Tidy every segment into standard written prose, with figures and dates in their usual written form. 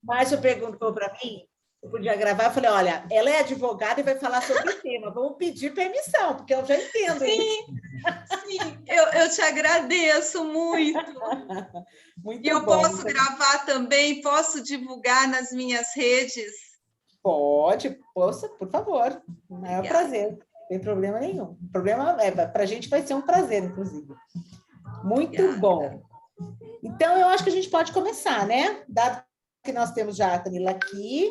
Márcio perguntou para mim, eu podia gravar, eu falei, olha, ela é advogada e vai falar sobre o tema, vamos pedir permissão, porque eu já entendo isso. Sim, eu te agradeço muito. Muito E eu bom. posso gravar também, posso divulgar nas minhas redes? Pode, poxa, por favor. É um prazer, não tem problema nenhum. O problema para a gente vai ser um prazer, inclusive. Muito Obrigada. bom. Então, eu acho que a gente pode começar, né? Dado que nós temos já a Camila aqui,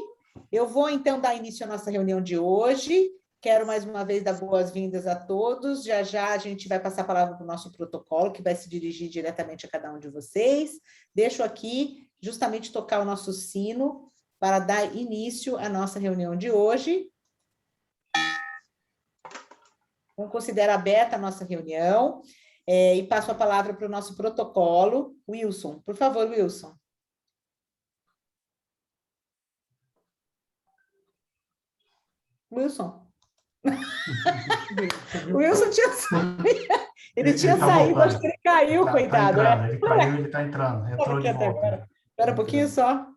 eu vou, então, dar início à nossa reunião de hoje. Quero, mais uma vez, dar boas-vindas a todos. Já, já, a gente vai passar a palavra para o nosso protocolo, que vai se dirigir diretamente a cada um de vocês. Deixo aqui, justamente, tocar o nosso sino para dar início à nossa reunião de hoje. Então, considero aberta a nossa reunião. E passo a palavra para o nosso protocolo. Wilson, por favor, Wilson. Wilson. O Wilson tinha saído. Ele tinha saído, acho que ele caiu, coitado. Ele caiu, ele está entrando. Entrou de volta. Espera um pouquinho só.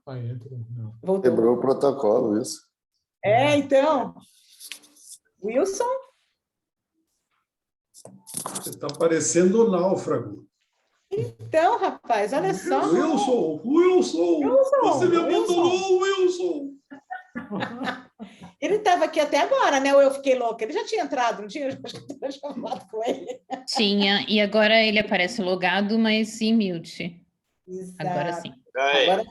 Voltou. Quebrou o protocolo, isso. Então. Wilson? Você está parecendo um náufrago. Então, rapaz, olha só. Wilson! Você me abandonou, Wilson! Ele estava aqui até agora, né? Ou eu fiquei louca? Ele já tinha entrado, não tinha? Eu acho que eu tinha chamado com ele. Tinha, e agora ele aparece logado, mas em mute. Exato. Agora sim. Agora...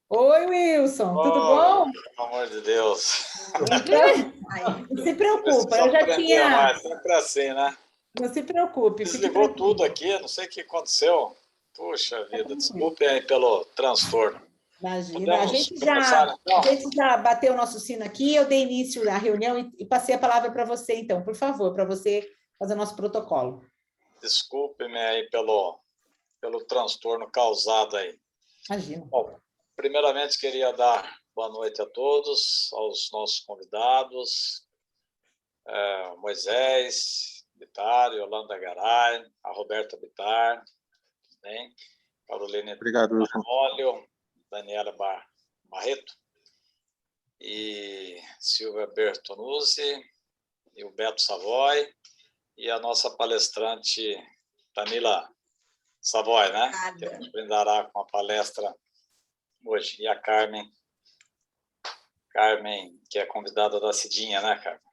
Oi, Wilson, tudo bom? Pelo amor de Deus. Então, não se preocupa, eu já tinha... Mais, sempre assim, né? Não se preocupe. Desligou tudo aqui, não sei o que aconteceu. Puxa vida, desculpe aí pelo transtorno. Imagina, a gente já bateu o nosso sino aqui, eu dei início à reunião e passei a palavra para você, então, por favor, para você fazer o nosso protocolo. Desculpe-me aí pelo transtorno causado aí. Imagina. Bom, primeiramente, queria dar boa noite a todos, aos nossos convidados, Moisés Bittar, Yolanda Garay, a Roberta Bittar, também, Carolina Olho, Daniela Barreto, e Silvia Bertonuzzi, e o Beto Savoy, e a nossa palestrante Tamila Savoy, né? Que nos brindará com a palestra hoje. E a Carmen, que é convidada da Cidinha, né, Carmen?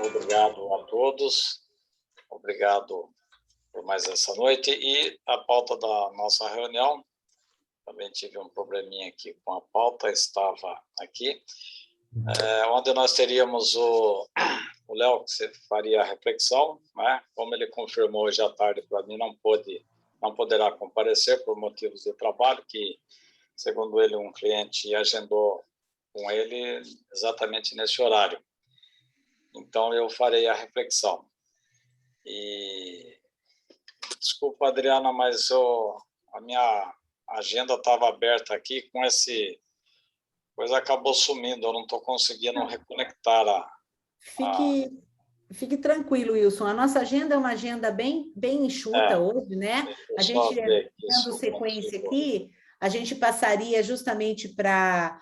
Obrigado a todos. Obrigado por mais essa noite. E a pauta da nossa reunião, também tive um probleminha aqui com a pauta, estava aqui, onde nós teríamos o Léo, que você faria a reflexão, né? Como ele confirmou hoje à tarde para mim, não poderá comparecer por motivos de trabalho, que, segundo ele, um cliente agendou com ele exatamente nesse horário. Então, eu farei a reflexão. E, desculpa, Adriana, mas a minha agenda estava aberta aqui, com esse... coisa acabou sumindo, eu não estou conseguindo reconectar Fique tranquilo, Wilson. A nossa agenda é uma agenda bem enxuta hoje, né? A gente, dando sequência aqui, a gente passaria justamente para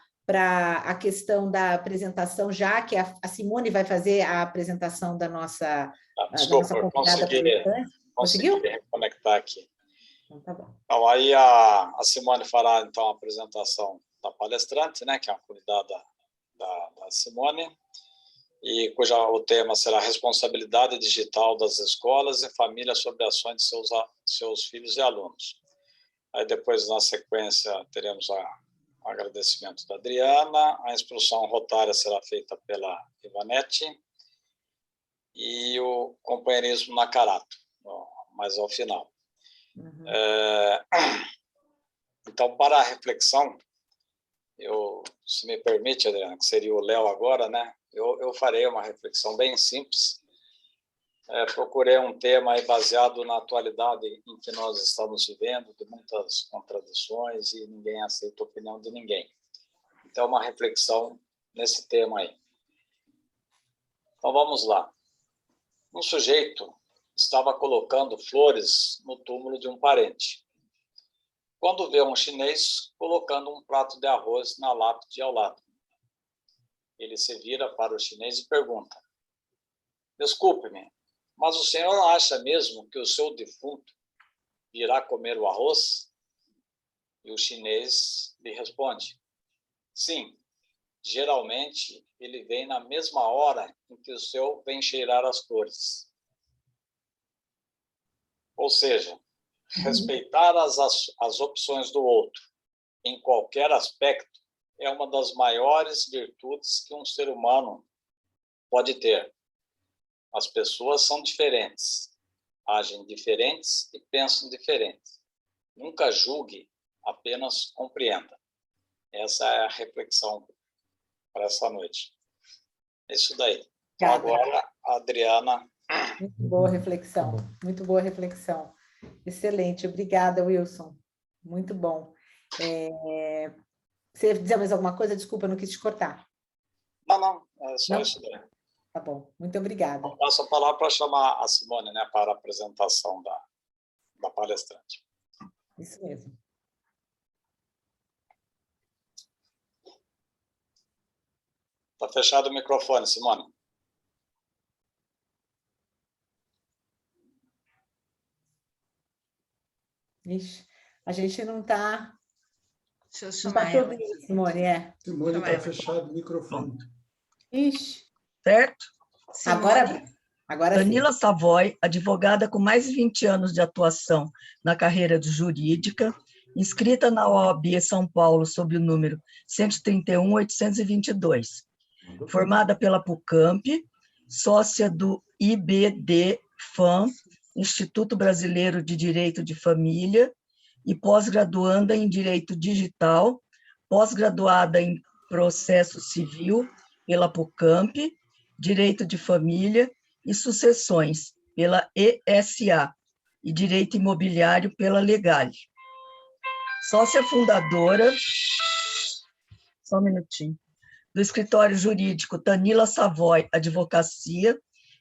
a questão da apresentação, já que a Simone vai fazer a apresentação da nossa... Desculpa, eu consegui reconectar aqui. Então, tá bom. Então, aí a Simone fará, então, a apresentação da palestrante, né, que é uma convidada da Simone, e cuja o tema será responsabilidade digital das escolas e famílias sobre ações de seus filhos e alunos. Aí depois, na sequência, teremos o agradecimento da Adriana, a instrução rotária será feita pela Ivanete e o companheirismo na Carato, mais ao final. Uhum. Então, para a reflexão, se me permite, Adriana, que seria o Léo agora, né? Eu farei uma reflexão bem simples. Procurei um tema aí baseado na atualidade em que nós estamos vivendo, de muitas contradições, e ninguém aceita a opinião de ninguém. Então, uma reflexão nesse tema aí. Então, vamos lá. Um sujeito estava colocando flores no túmulo de um parente. quando vê um chinês colocando um prato de arroz na lápide ao lado. Ele se vira para o chinês e pergunta: desculpe-me, mas o senhor acha mesmo que o seu defunto irá comer o arroz? E o chinês lhe responde: sim, geralmente ele vem na mesma hora em que o seu vem cheirar as flores. Ou seja, respeitar as opções do outro em qualquer aspecto é uma das maiores virtudes que um ser humano pode ter. As pessoas são diferentes, agem diferentes e pensam diferentes. Nunca julgue, apenas compreenda. Essa é a reflexão para essa noite. É isso daí. Então, agora, a Adriana. Muito boa reflexão, muito boa reflexão. Excelente, obrigada, Wilson. Muito bom. Você ia dizer mais alguma coisa? Desculpa, eu não quis te cortar. Não, é só Não? isso daí. Tá bom, muito obrigada. Eu passo a palavra para chamar a Simone, né, para a apresentação da palestrante. Isso mesmo. Está fechado o microfone, Simone. Ixi, a gente não está... Deixa eu Não chamar está ela. ouvindo, Simone, Simone está fechado o microfone. Ixi, Certo? Simone. agora sim. Danila Savoy, advogada com mais de 20 anos de atuação na carreira jurídica, inscrita na OAB São Paulo sob o número 131.822, formada pela PUCamp, sócia do IBD-FAM, Instituto Brasileiro de Direito de Família, e pós-graduanda em Direito Digital, pós-graduada em Processo Civil pela PUCamp, Direito de Família e Sucessões pela ESA e Direito Imobiliário pela Legale. Sócia fundadora, só um minutinho, do escritório jurídico Danila Savoy Advocacia,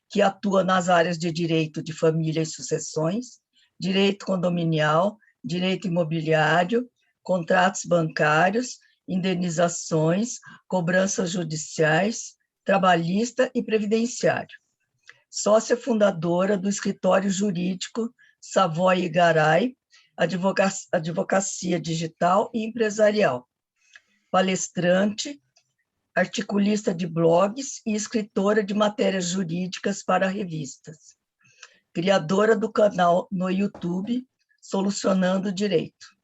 que atua nas áreas de Direito de Família e Sucessões, Direito Condominial, Direito Imobiliário, Contratos Bancários, Indenizações, Cobranças Judiciais, Trabalhista e Previdenciário. Sócia fundadora do escritório jurídico Savoy Garay, Advocacia Digital e Empresarial. Palestrante, articulista de blogs e escritora de matérias jurídicas para revistas. Criadora do canal no YouTube Solucionando Direito.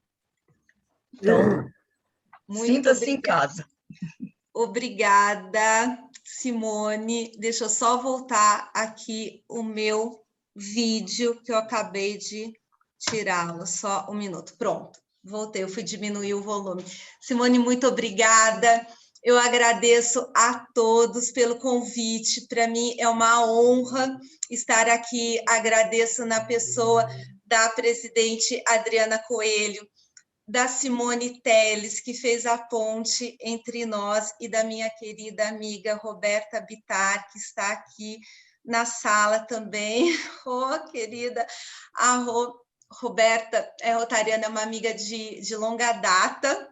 Então, sinta-se em casa. Obrigada, Simone. Deixa eu só voltar aqui o meu vídeo que eu acabei de tirá-lo. Só um minuto. Pronto, voltei. Eu fui diminuir o volume. Simone, muito obrigada. Eu agradeço a todos pelo convite. Para mim é uma honra estar aqui. Agradeço na pessoa da presidente Adriana Coelho, da Simone Teles, que fez a ponte entre nós, e da minha querida amiga Roberta Bittar, que está aqui na sala também. Oh, querida, a Roberta é rotariana, é uma amiga de longa data,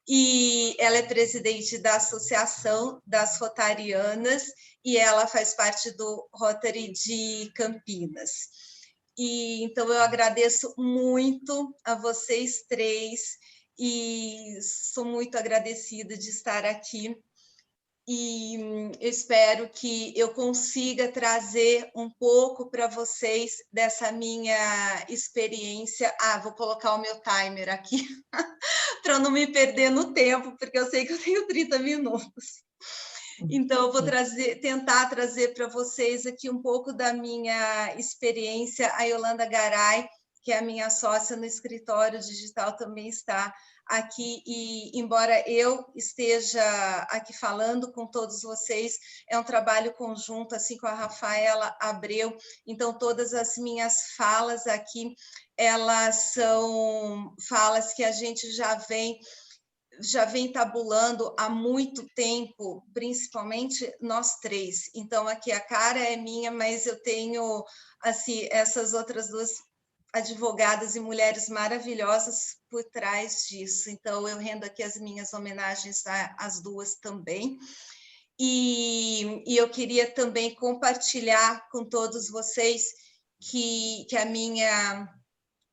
e ela é presidente da Associação das Rotarianas, e ela faz parte do Rotary de Campinas. E então eu agradeço muito a vocês três e sou muito agradecida de estar aqui. E eu espero que eu consiga trazer um pouco para vocês dessa minha experiência. Vou colocar o meu timer aqui para não me perder no tempo, porque eu sei que eu tenho 30 minutos. Então, eu vou tentar trazer para vocês aqui um pouco da minha experiência. A Yolanda Garay, que é a minha sócia no escritório digital, também está aqui. E, embora eu esteja aqui falando com todos vocês, é um trabalho conjunto, assim, com a Rafaela Abreu. Então, todas as minhas falas aqui, elas são falas que a gente já vem tabulando há muito tempo, principalmente nós três. Então, aqui a cara é minha, mas eu tenho, assim, essas outras duas advogadas e mulheres maravilhosas por trás disso. Então, eu rendo aqui as minhas homenagens às duas também. E eu queria também compartilhar com todos vocês que a minha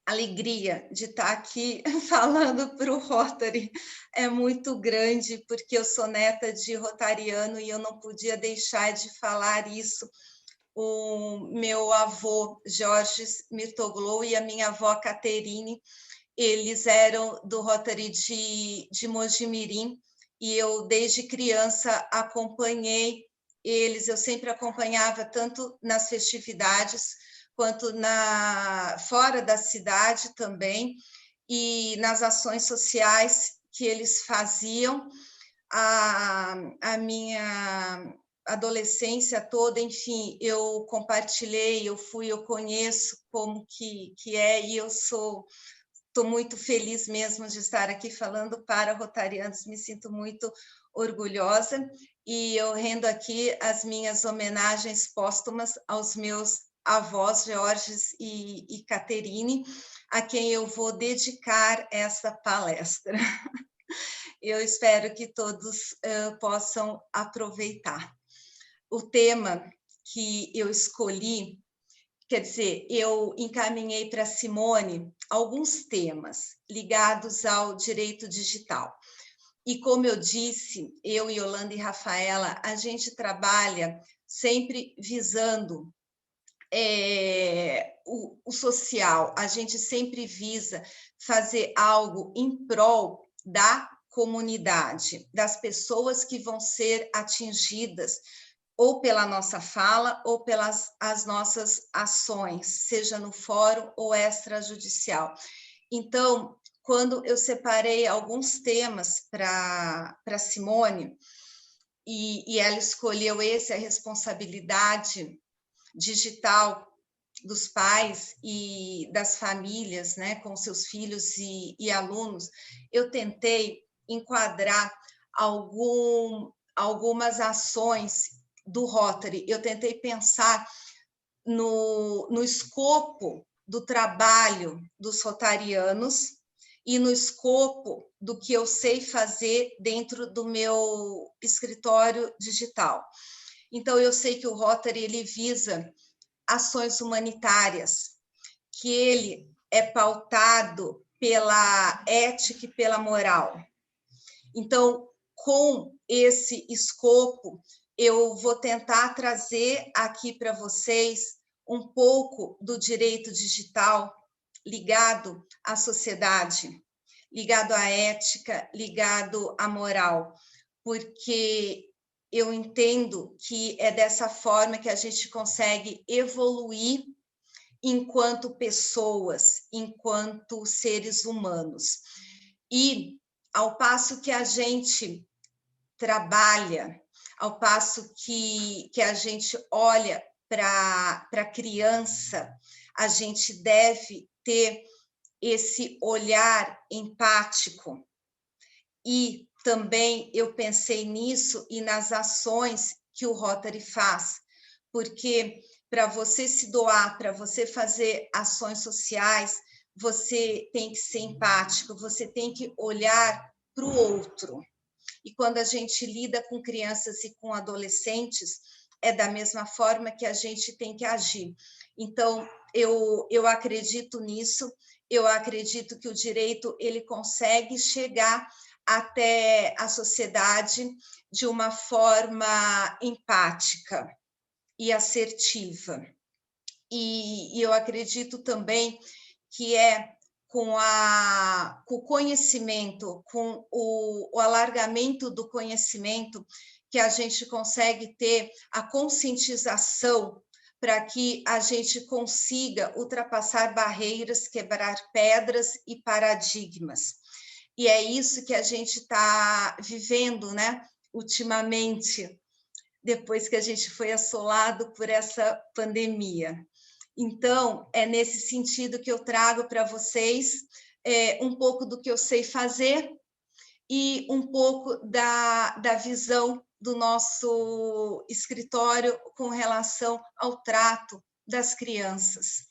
alegria de estar aqui falando para o Rotary é muito grande, porque eu sou neta de rotariano e eu não podia deixar de falar isso. O meu avô, Jorge Mirtoglou, e a minha avó, Caterine, eles eram do Rotary de Mojimirim, e eu, desde criança, acompanhei eles. Eu sempre acompanhava tanto nas festividades, quanto fora da cidade também, e nas ações sociais que eles faziam. A minha adolescência toda, enfim, eu compartilhei, eu conheço como que é, e eu estou muito feliz mesmo de estar aqui falando para rotarianos, me sinto muito orgulhosa, e eu rendo aqui as minhas homenagens póstumas aos meus avós, Georges e Caterine, a quem eu vou dedicar essa palestra. Eu espero que todos possam aproveitar. O tema que eu escolhi, quer dizer, eu encaminhei para Simone alguns temas ligados ao direito digital. E como eu disse, eu, Yolanda e Rafaela, a gente trabalha sempre visando o social, a gente sempre visa fazer algo em prol da comunidade, das pessoas que vão ser atingidas ou pela nossa fala ou pelas as nossas ações, seja no fórum ou extrajudicial. Então, quando eu separei alguns temas para Simone, e ela escolheu esse, a responsabilidade digital dos pais e das famílias, né, com seus filhos e alunos, eu tentei enquadrar algumas ações do Rotary. Eu tentei pensar no escopo do trabalho dos rotarianos e no escopo do que eu sei fazer dentro do meu escritório digital. Então, eu sei que o Rotary ele visa ações humanitárias, que ele é pautado pela ética e pela moral. Então, com esse escopo, eu vou tentar trazer aqui para vocês um pouco do direito digital ligado à sociedade, ligado à ética, ligado à moral, porque eu entendo que é dessa forma que a gente consegue evoluir enquanto pessoas, enquanto seres humanos. E, ao passo que a gente trabalha, ao passo que a gente olha para a criança, a gente deve ter esse olhar empático. E também eu pensei nisso e nas ações que o Rotary faz, porque para você se doar, para você fazer ações sociais, você tem que ser empático, você tem que olhar para o outro. E quando a gente lida com crianças e com adolescentes, é da mesma forma que a gente tem que agir. Então, eu acredito nisso, eu acredito que o direito ele consegue chegar até a sociedade de uma forma empática e assertiva. E eu acredito também que é com o conhecimento, com o alargamento do conhecimento, que a gente consegue ter a conscientização para que a gente consiga ultrapassar barreiras, quebrar pedras e paradigmas. E é isso que a gente está vivendo, né, ultimamente, depois que a gente foi assolado por essa pandemia. Então, é nesse sentido que eu trago para vocês um pouco do que eu sei fazer e um pouco da visão do nosso escritório com relação ao trato das crianças.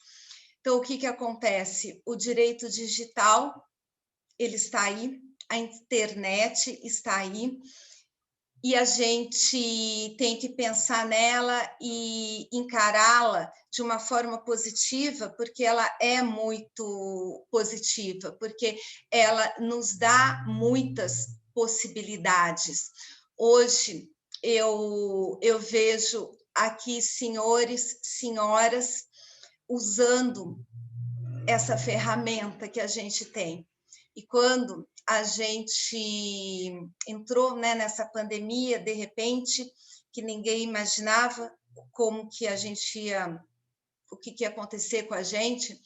Então, o que acontece? O direito digital, ele está aí, a internet está aí, e a gente tem que pensar nela e encará-la de uma forma positiva, porque ela é muito positiva, porque ela nos dá muitas possibilidades. Hoje, eu vejo aqui senhores, senhoras, usando essa ferramenta que a gente tem. E quando a gente entrou, né, nessa pandemia, de repente, que ninguém imaginava como que a gente ia, o que ia acontecer com a gente,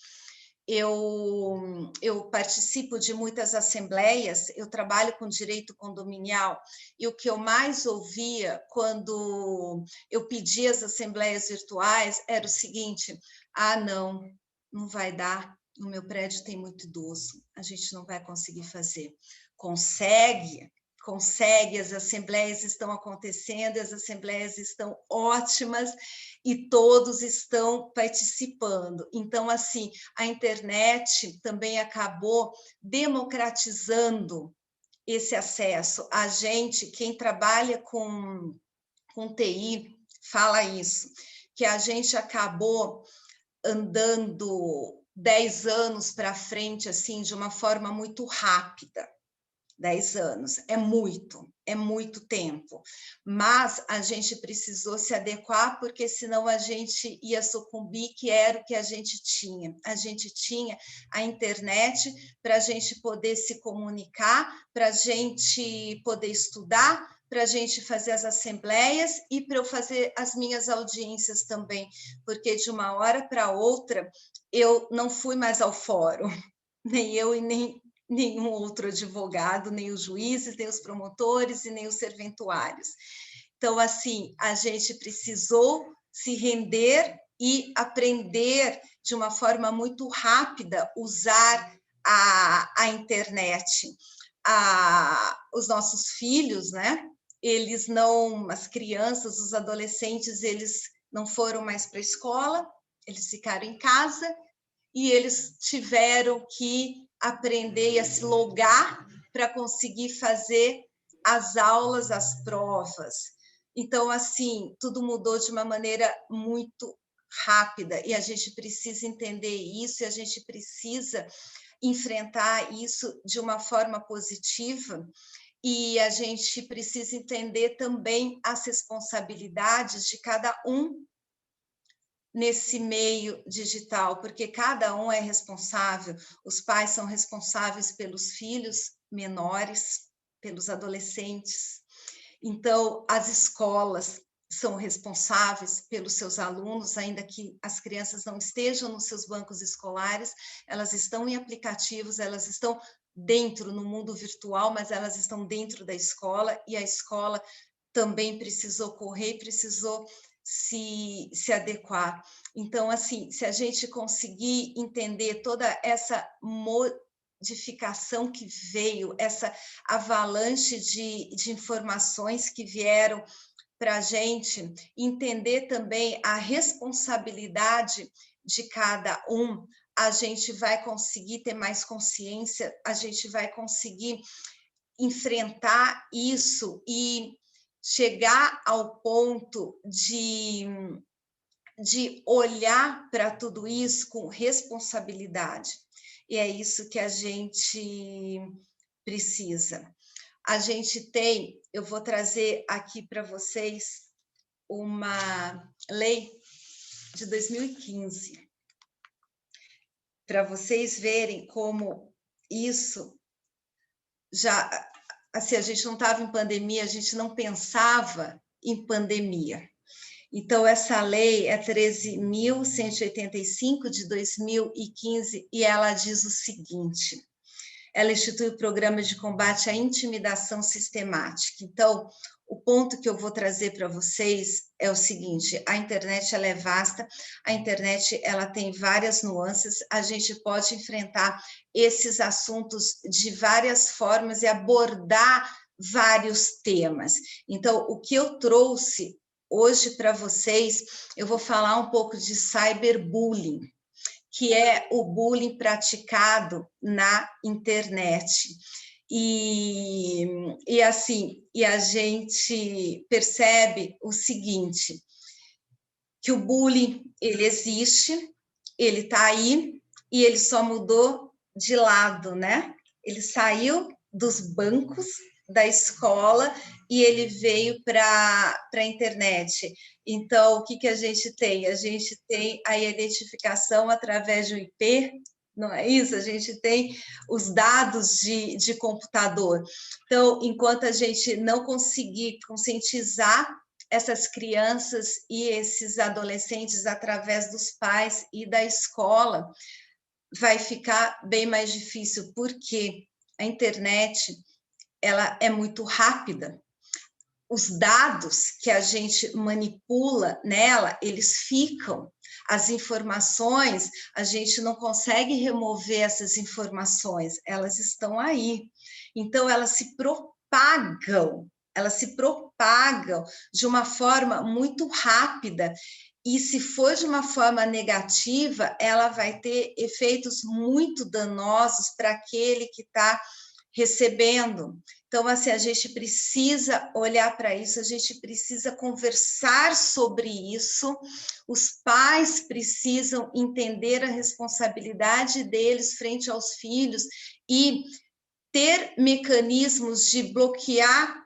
eu participo de muitas assembleias, eu trabalho com direito condominial, e o que eu mais ouvia quando eu pedia as assembleias virtuais era o seguinte: ah, não vai dar, no meu prédio tem muito idoso, a gente não vai conseguir fazer. Consegue, as assembleias estão acontecendo, as assembleias estão ótimas e todos estão participando. Então, assim, a internet também acabou democratizando esse acesso. A gente, quem trabalha com TI, fala isso, que a gente acabou andando 10 anos para frente, assim, de uma forma muito rápida. 10 anos, é muito tempo. Mas a gente precisou se adequar, porque senão a gente ia sucumbir, que era o que a gente tinha. A gente tinha a internet para a gente poder se comunicar, para a gente poder estudar, para a gente fazer as assembleias e para eu fazer as minhas audiências também, porque de uma hora para outra eu não fui mais ao fórum, nem eu e nem nenhum outro advogado, nem os juízes, nem os promotores e nem os serventuários. Então, assim, a gente precisou se render e aprender de uma forma muito rápida usar a internet. Os nossos filhos, né? Eles não, as crianças, os adolescentes, eles não foram mais para a escola, eles ficaram em casa e eles tiveram que aprender a se logar para conseguir fazer as aulas, as provas. Então, assim, tudo mudou de uma maneira muito rápida e a gente precisa entender isso e a gente precisa enfrentar isso de uma forma positiva e a gente precisa entender também as responsabilidades de cada um nesse meio digital, porque cada um é responsável, os pais são responsáveis pelos filhos menores, pelos adolescentes, então as escolas são responsáveis pelos seus alunos, ainda que as crianças não estejam nos seus bancos escolares, elas estão em aplicativos, elas estão dentro no mundo virtual, mas elas estão dentro da escola, e a escola também precisou correr, precisou se adequar. Então, assim, se a gente conseguir entender toda essa modificação que veio, essa avalanche de informações que vieram para a gente, entender também a responsabilidade de cada um, a gente vai conseguir ter mais consciência, a gente vai conseguir enfrentar isso e chegar ao ponto de olhar para tudo isso com responsabilidade. E é isso que a gente precisa. A gente tem, eu vou trazer aqui para vocês uma lei de 2015, para vocês verem como isso já... Assim, a gente não estava em pandemia, a gente não pensava em pandemia. Então, essa lei é 13.185 de 2015 e ela diz o seguinte: ela institui o programa de combate à intimidação sistemática. Então, o ponto que eu vou trazer para vocês é o seguinte: a internet ela é vasta, a internet ela tem várias nuances, a gente pode enfrentar esses assuntos de várias formas e abordar vários temas. Então, o que eu trouxe hoje para vocês, eu vou falar um pouco de cyberbullying, que é o bullying praticado na internet. E assim, a gente percebe o seguinte, que o bullying, ele existe, ele está aí, e ele só mudou de lado, né? Ele saiu dos bancos da escola e ele veio para a internet. Então, o que a gente tem? A gente tem a identificação através do IP, não é isso? A gente tem os dados de computador. Então, enquanto a gente não conseguir conscientizar essas crianças e esses adolescentes através dos pais e da escola, vai ficar bem mais difícil, porque a internet, ela é muito rápida. Os dados que a gente manipula nela, eles ficam. As informações, a gente não consegue remover essas informações, elas estão aí. Então, elas se propagam de uma forma muito rápida, e se for de uma forma negativa, ela vai ter efeitos muito danosos para aquele que está recebendo. Então, assim, a gente precisa olhar para isso, a gente precisa conversar sobre isso, os pais precisam entender a responsabilidade deles frente aos filhos e ter mecanismos de bloquear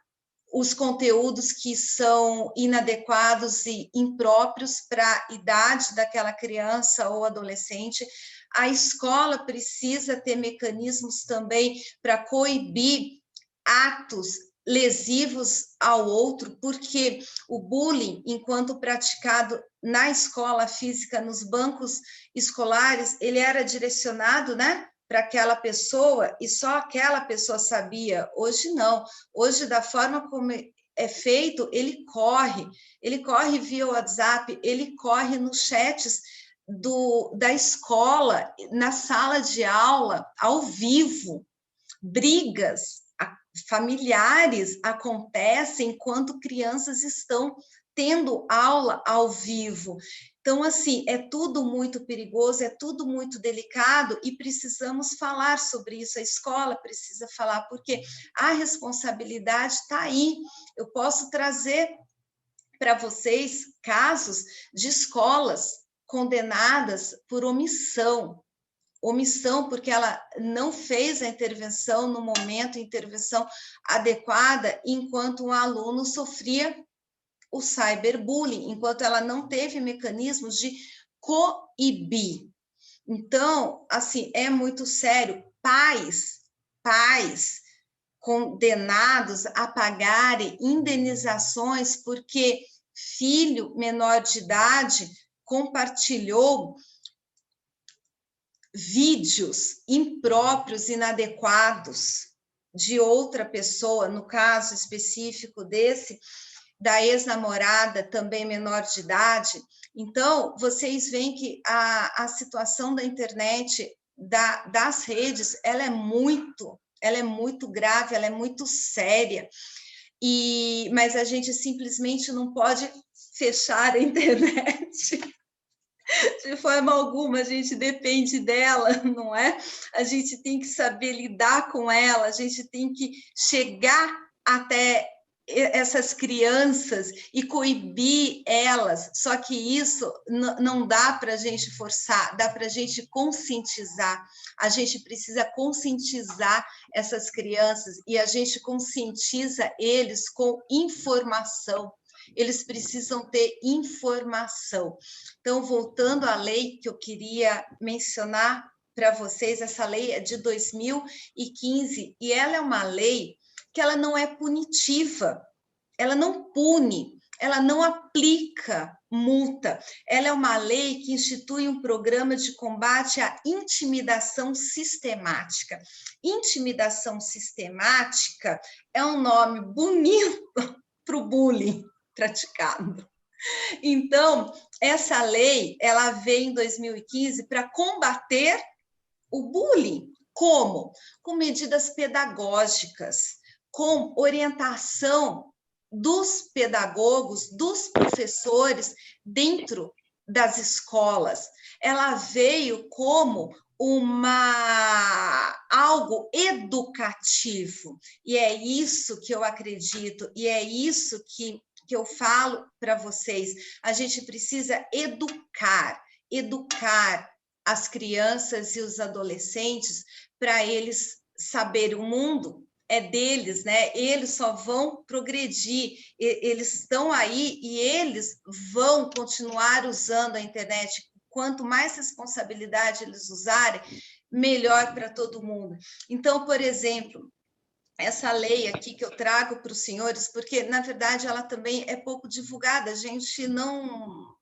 os conteúdos que são inadequados e impróprios para a idade daquela criança ou adolescente. A escola precisa ter mecanismos também para coibir atos lesivos ao outro, porque o bullying, enquanto praticado na escola física, nos bancos escolares, ele era direcionado, né, para aquela pessoa e só aquela pessoa sabia. Hoje não. Hoje, da forma como é feito, ele corre via WhatsApp, ele corre nos chats da escola, na sala de aula, ao vivo. Brigas familiares acontecem enquanto crianças estão tendo aula ao vivo. Então, assim, é tudo muito perigoso, é tudo muito delicado e precisamos falar sobre isso. A escola precisa falar, porque a responsabilidade está aí. Eu posso trazer para vocês casos de escolas condenadas por omissão, porque ela não fez a intervenção no momento, intervenção adequada, enquanto um aluno sofria o cyberbullying, enquanto ela não teve mecanismos de coibir. Então, assim, é muito sério. Pais condenados a pagarem indenizações porque filho menor de idade compartilhou vídeos impróprios, inadequados de outra pessoa, no caso específico da ex-namorada, também menor de idade. Então, vocês veem que a situação da internet, das redes, ela é muito grave, ela é muito séria, mas a gente simplesmente não pode fechar a internet. De forma alguma, a gente depende dela, não é? A gente tem que saber lidar com ela, a gente tem que chegar até essas crianças e coibir elas, só que isso não dá para a gente forçar, dá para a gente conscientizar. A gente precisa conscientizar essas crianças e a gente conscientiza eles com informação. Eles precisam ter informação. Então, voltando à lei que eu queria mencionar para vocês, essa lei é de 2015 e ela é uma lei que ela não é punitiva, ela não pune, ela não aplica multa. Ela é uma lei que institui um programa de combate à intimidação sistemática. Intimidação sistemática é um nome bonito para o bullying praticado. Então, essa lei, ela veio em 2015 para combater o bullying. Como? Com medidas pedagógicas, com orientação dos pedagogos, dos professores, dentro das escolas, ela veio como algo educativo, e é isso que eu acredito, e é isso que eu falo para vocês. A gente precisa educar as crianças e os adolescentes para eles saberem o mundo é deles, né? Eles só vão progredir, eles estão aí e eles vão continuar usando a internet. Quanto mais responsabilidade eles usarem, melhor para todo mundo. Então, por exemplo, essa lei aqui que eu trago para os senhores, porque, na verdade, ela também é pouco divulgada, a gente não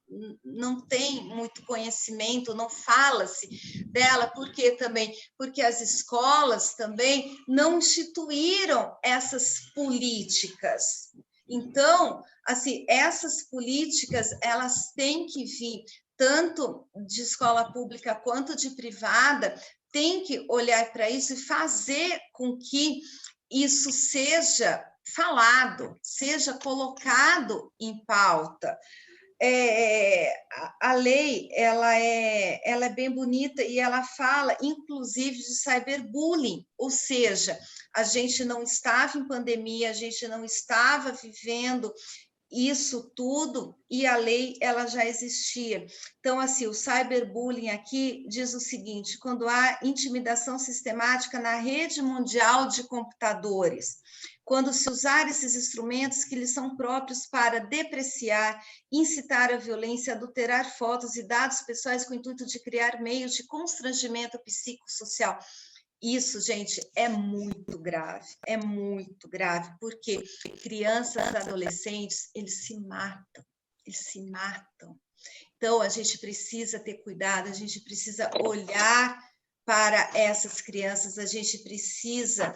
tem muito conhecimento, não fala-se dela, por quê também? Porque as escolas também não instituíram essas políticas. Então, assim, essas políticas, elas têm que vir tanto de escola pública quanto de privada, tem que olhar para isso e fazer com que isso seja falado, seja colocado em pauta. A lei ela é bem bonita e ela fala, inclusive, de cyberbullying, ou seja, a gente não estava em pandemia, a gente não estava vivendo isso tudo e a lei ela já existia. Então, assim, o cyberbullying aqui diz o seguinte: quando há intimidação sistemática na rede mundial de computadores, quando se usar esses instrumentos que lhes são próprios para depreciar, incitar a violência, adulterar fotos e dados pessoais com o intuito de criar meios de constrangimento psicossocial. Isso, gente, é muito grave, porque crianças, adolescentes, eles se matam. Então, a gente precisa ter cuidado, a gente precisa olhar para essas crianças, a gente precisa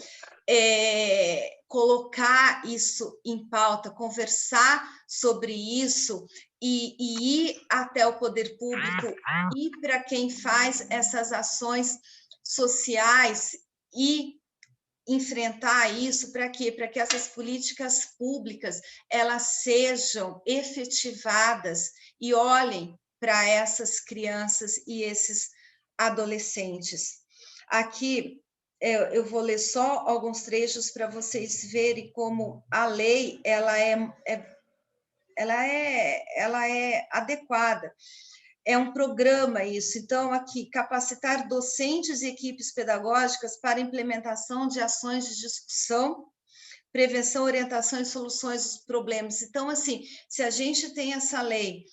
colocar isso em pauta, conversar sobre isso e ir até o poder público, ir para quem faz essas ações sociais e enfrentar isso. Para quê? Para que essas políticas públicas elas sejam efetivadas e olhem para essas crianças e esses adolescentes. Aqui eu vou ler só alguns trechos para vocês verem como a lei ela é adequada. É um programa isso. Então, aqui, capacitar docentes e equipes pedagógicas para implementação de ações de discussão, prevenção, orientação e soluções dos problemas. Então, assim, se a gente tem essa lei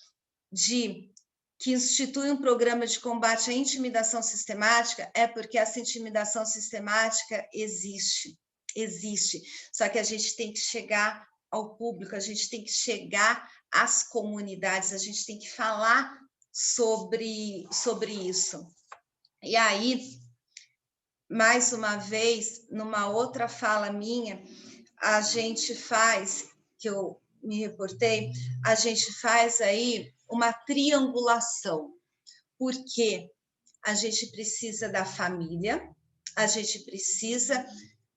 que institui um programa de combate à intimidação sistemática, é porque essa intimidação sistemática existe. Só que a gente tem que chegar ao público, a gente tem que chegar às comunidades, a gente tem que falar sobre isso. E aí, mais uma vez, numa outra fala minha, a gente faz, que eu me reportei, a gente faz aí uma triangulação, porque a gente precisa da família, a gente precisa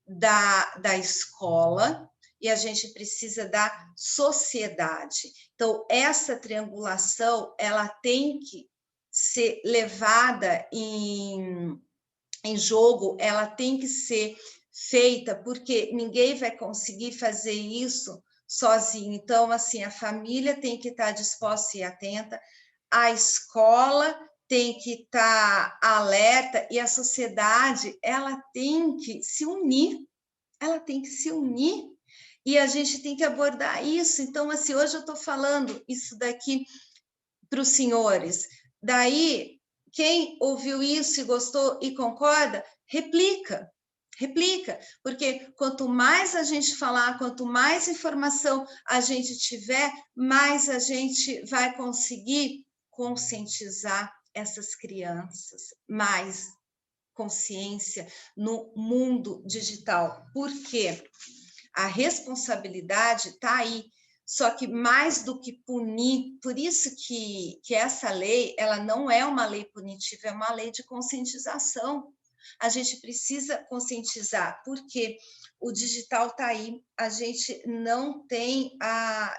da escola, e a gente precisa da sociedade. Então, essa triangulação, ela tem que ser levada em jogo, ela tem que ser feita, porque ninguém vai conseguir fazer isso sozinho. Então, assim, a família tem que estar disposta e atenta, a escola tem que estar alerta, e a sociedade, ela tem que se unir, e a gente tem que abordar isso. Então, assim, hoje eu estou falando isso daqui para os senhores. Daí, quem ouviu isso e gostou e concorda, replica, porque quanto mais a gente falar, quanto mais informação a gente tiver, mais a gente vai conseguir conscientizar essas crianças, mais consciência no mundo digital. Por quê? A responsabilidade está aí, só que mais do que punir, por isso que essa lei, ela não é uma lei punitiva, é uma lei de conscientização. A gente precisa conscientizar, porque o digital está aí, a gente não tem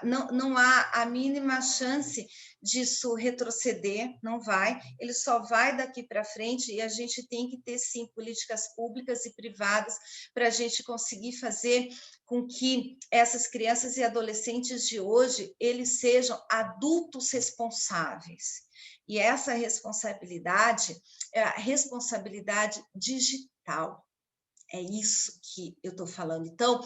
não há a mínima chance disso retroceder, não vai, ele só vai daqui para frente, e a gente tem que ter, sim, políticas públicas e privadas para a gente conseguir fazer com que essas crianças e adolescentes de hoje, eles sejam adultos responsáveis. E essa responsabilidade é a responsabilidade digital. É isso que eu estou falando. Então,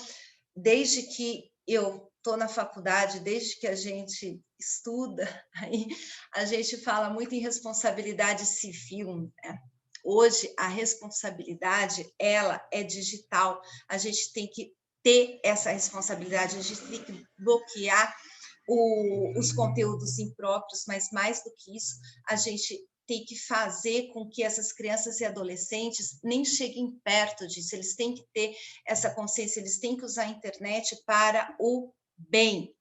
desde que eu estou na faculdade, desde que a gente estuda, aí a gente fala muito em responsabilidade civil, né? Hoje, a responsabilidade, ela é digital. A gente tem que ter essa responsabilidade, a gente tem que bloquear os conteúdos impróprios, mas mais do que isso, a gente tem que fazer com que essas crianças e adolescentes nem cheguem perto disso, eles têm que ter essa consciência, eles têm que usar a internet para o bem,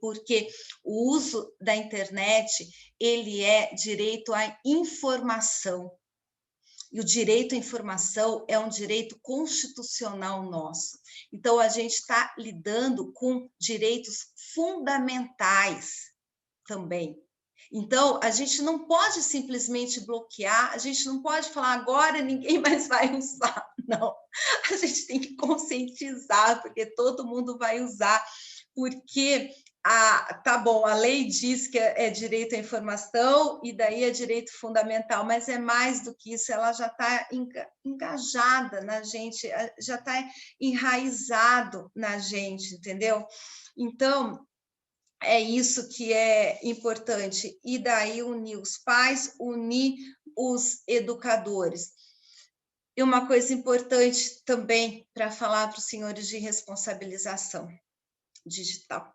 porque o uso da internet, ele é direito à informação, e o direito à informação é um direito constitucional nosso. Então, a gente está lidando com direitos fundamentais também. Então, a gente não pode simplesmente bloquear, a gente não pode falar agora ninguém mais vai usar. Não, a gente tem que conscientizar, porque todo mundo vai usar, porque tá bom, a lei diz que é direito à informação e daí é direito fundamental, mas é mais do que isso, ela já está engajada na gente, já está enraizado na gente, entendeu? Então, é isso que é importante. E daí unir os pais, unir os educadores. E uma coisa importante também para falar para os senhores de responsabilização digital.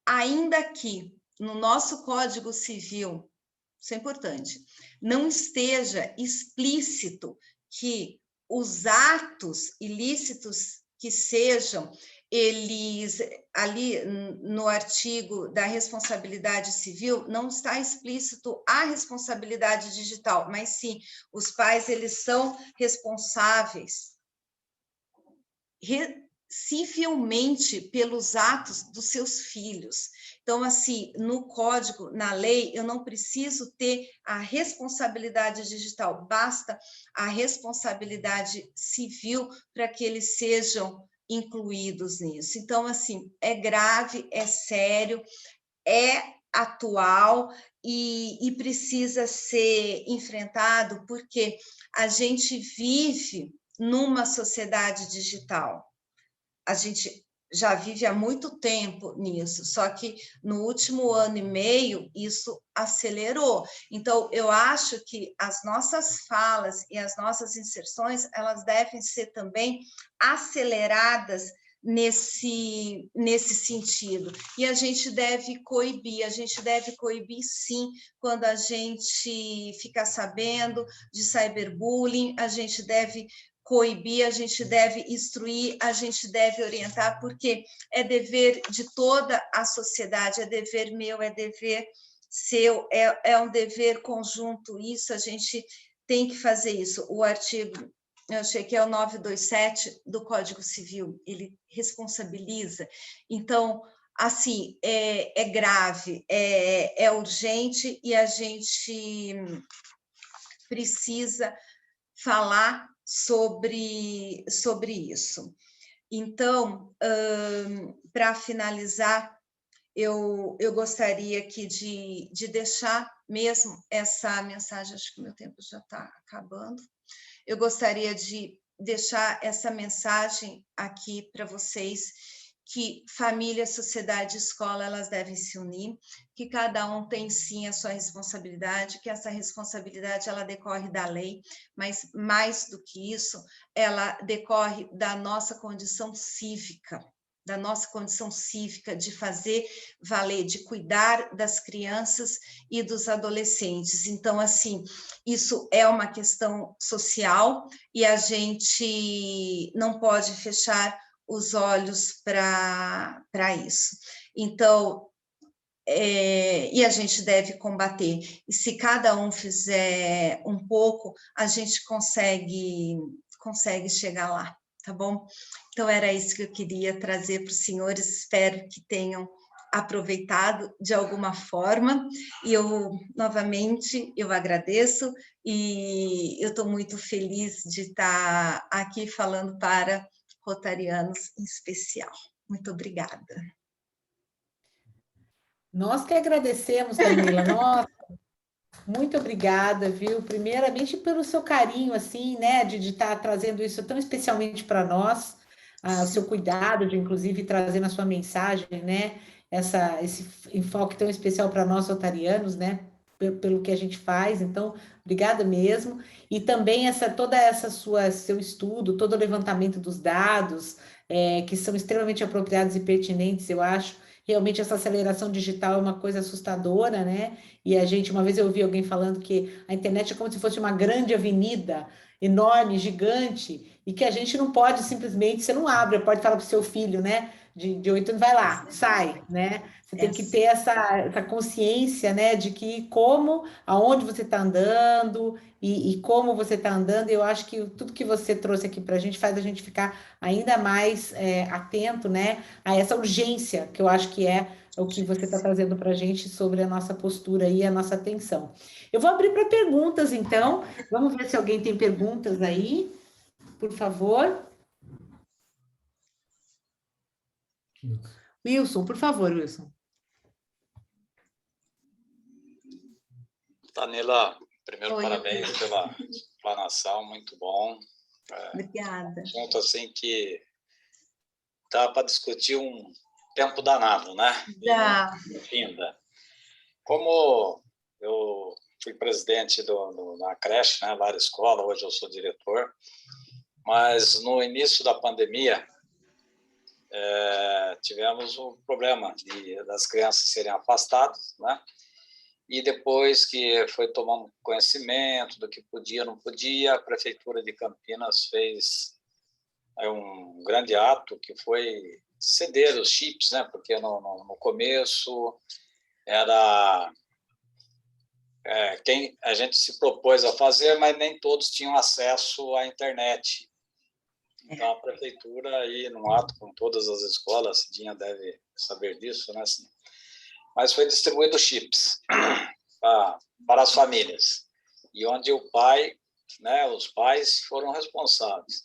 Ainda que no nosso Código Civil, isso é importante, não esteja explícito que os atos ilícitos que sejam, eles, ali no artigo da responsabilidade civil, não está explícito a responsabilidade digital, mas sim, os pais, eles são responsáveis civilmente pelos atos dos seus filhos. Então, assim, no código, na lei, eu não preciso ter a responsabilidade digital, basta a responsabilidade civil para que eles sejam incluídos nisso. Então, assim, é grave, é sério, é atual e precisa ser enfrentado, porque a gente vive numa sociedade digital. A gente já vive há muito tempo nisso, só que no último ano e meio isso acelerou. Então, eu acho que as nossas falas e as nossas inserções, elas devem ser também aceleradas nesse sentido. E a gente deve coibir sim, quando a gente ficar sabendo de cyberbullying, a gente deve coibir, a gente deve instruir, a gente deve orientar, porque é dever de toda a sociedade, é dever meu, é dever seu, é um dever conjunto, isso, a gente tem que fazer isso. O artigo, eu achei que é o 927 do Código Civil, ele responsabiliza. Então, assim, é grave, é urgente, e a gente precisa falar sobre isso. Então, para finalizar, eu gostaria aqui de deixar mesmo essa mensagem, acho que meu tempo já está acabando, eu gostaria de deixar essa mensagem aqui para vocês, que família, sociedade e escola, elas devem se unir, que cada um tem sim a sua responsabilidade, que essa responsabilidade ela decorre da lei, mas mais do que isso, ela decorre da nossa condição cívica, de fazer valer, de cuidar das crianças e dos adolescentes. Então, assim, isso é uma questão social e a gente não pode fechar os olhos para isso. Então, e a gente deve combater. E se cada um fizer um pouco, a gente consegue chegar lá, tá bom? Então, era isso que eu queria trazer para os senhores, espero que tenham aproveitado de alguma forma, e eu, novamente, eu agradeço, e eu estou muito feliz de estar aqui falando para rotarianos em especial. Muito obrigada. Nós que agradecemos, Camila. Nossa, muito obrigada, viu? Primeiramente pelo seu carinho, assim, né, de estar trazendo isso tão especialmente para nós, o seu cuidado de, inclusive, trazer na sua mensagem, né, esse enfoque tão especial para nós, rotarianos, né, pelo que a gente faz. Então, obrigada mesmo. E também seu estudo, todo o levantamento dos dados, que são extremamente apropriados e pertinentes, eu acho. Realmente essa aceleração digital é uma coisa assustadora, né? E uma vez eu ouvi alguém falando que a internet é como se fosse uma grande avenida, enorme, gigante, e que a gente não pode simplesmente, você não abre, pode falar para o seu filho, né? De 8 anos, vai lá, sai, né? Você tem que ter essa consciência, né? De que aonde você está andando e como você está andando. Eu acho que tudo que você trouxe aqui para a gente faz a gente ficar ainda mais atento, né? A essa urgência, que eu acho que é o que você está trazendo para a gente sobre a nossa postura e a nossa atenção. Eu vou abrir para perguntas, então. Vamos ver se alguém tem perguntas aí, por favor. Wilson, por favor, Wilson. Tanila, primeiro, parabéns pela explanação, muito bom. Obrigada. Assunto assim que dá para discutir um tempo danado, né? Dá. Ainda. Como eu fui presidente na creche, né, Lar Escola, hoje eu sou diretor, mas no início da pandemia tivemos o problema das crianças serem afastadas, né? E depois que foi tomando conhecimento do que podia, não podia, a Prefeitura de Campinas fez um grande ato, que foi ceder os chips, né? Porque no começo era quem a gente se propôs a fazer, mas nem todos tinham acesso à internet. Então, a Prefeitura, aí, num ato com todas as escolas, a Cidinha deve saber disso, né? Mas foi distribuído chips para as famílias, e onde os pais foram responsáveis.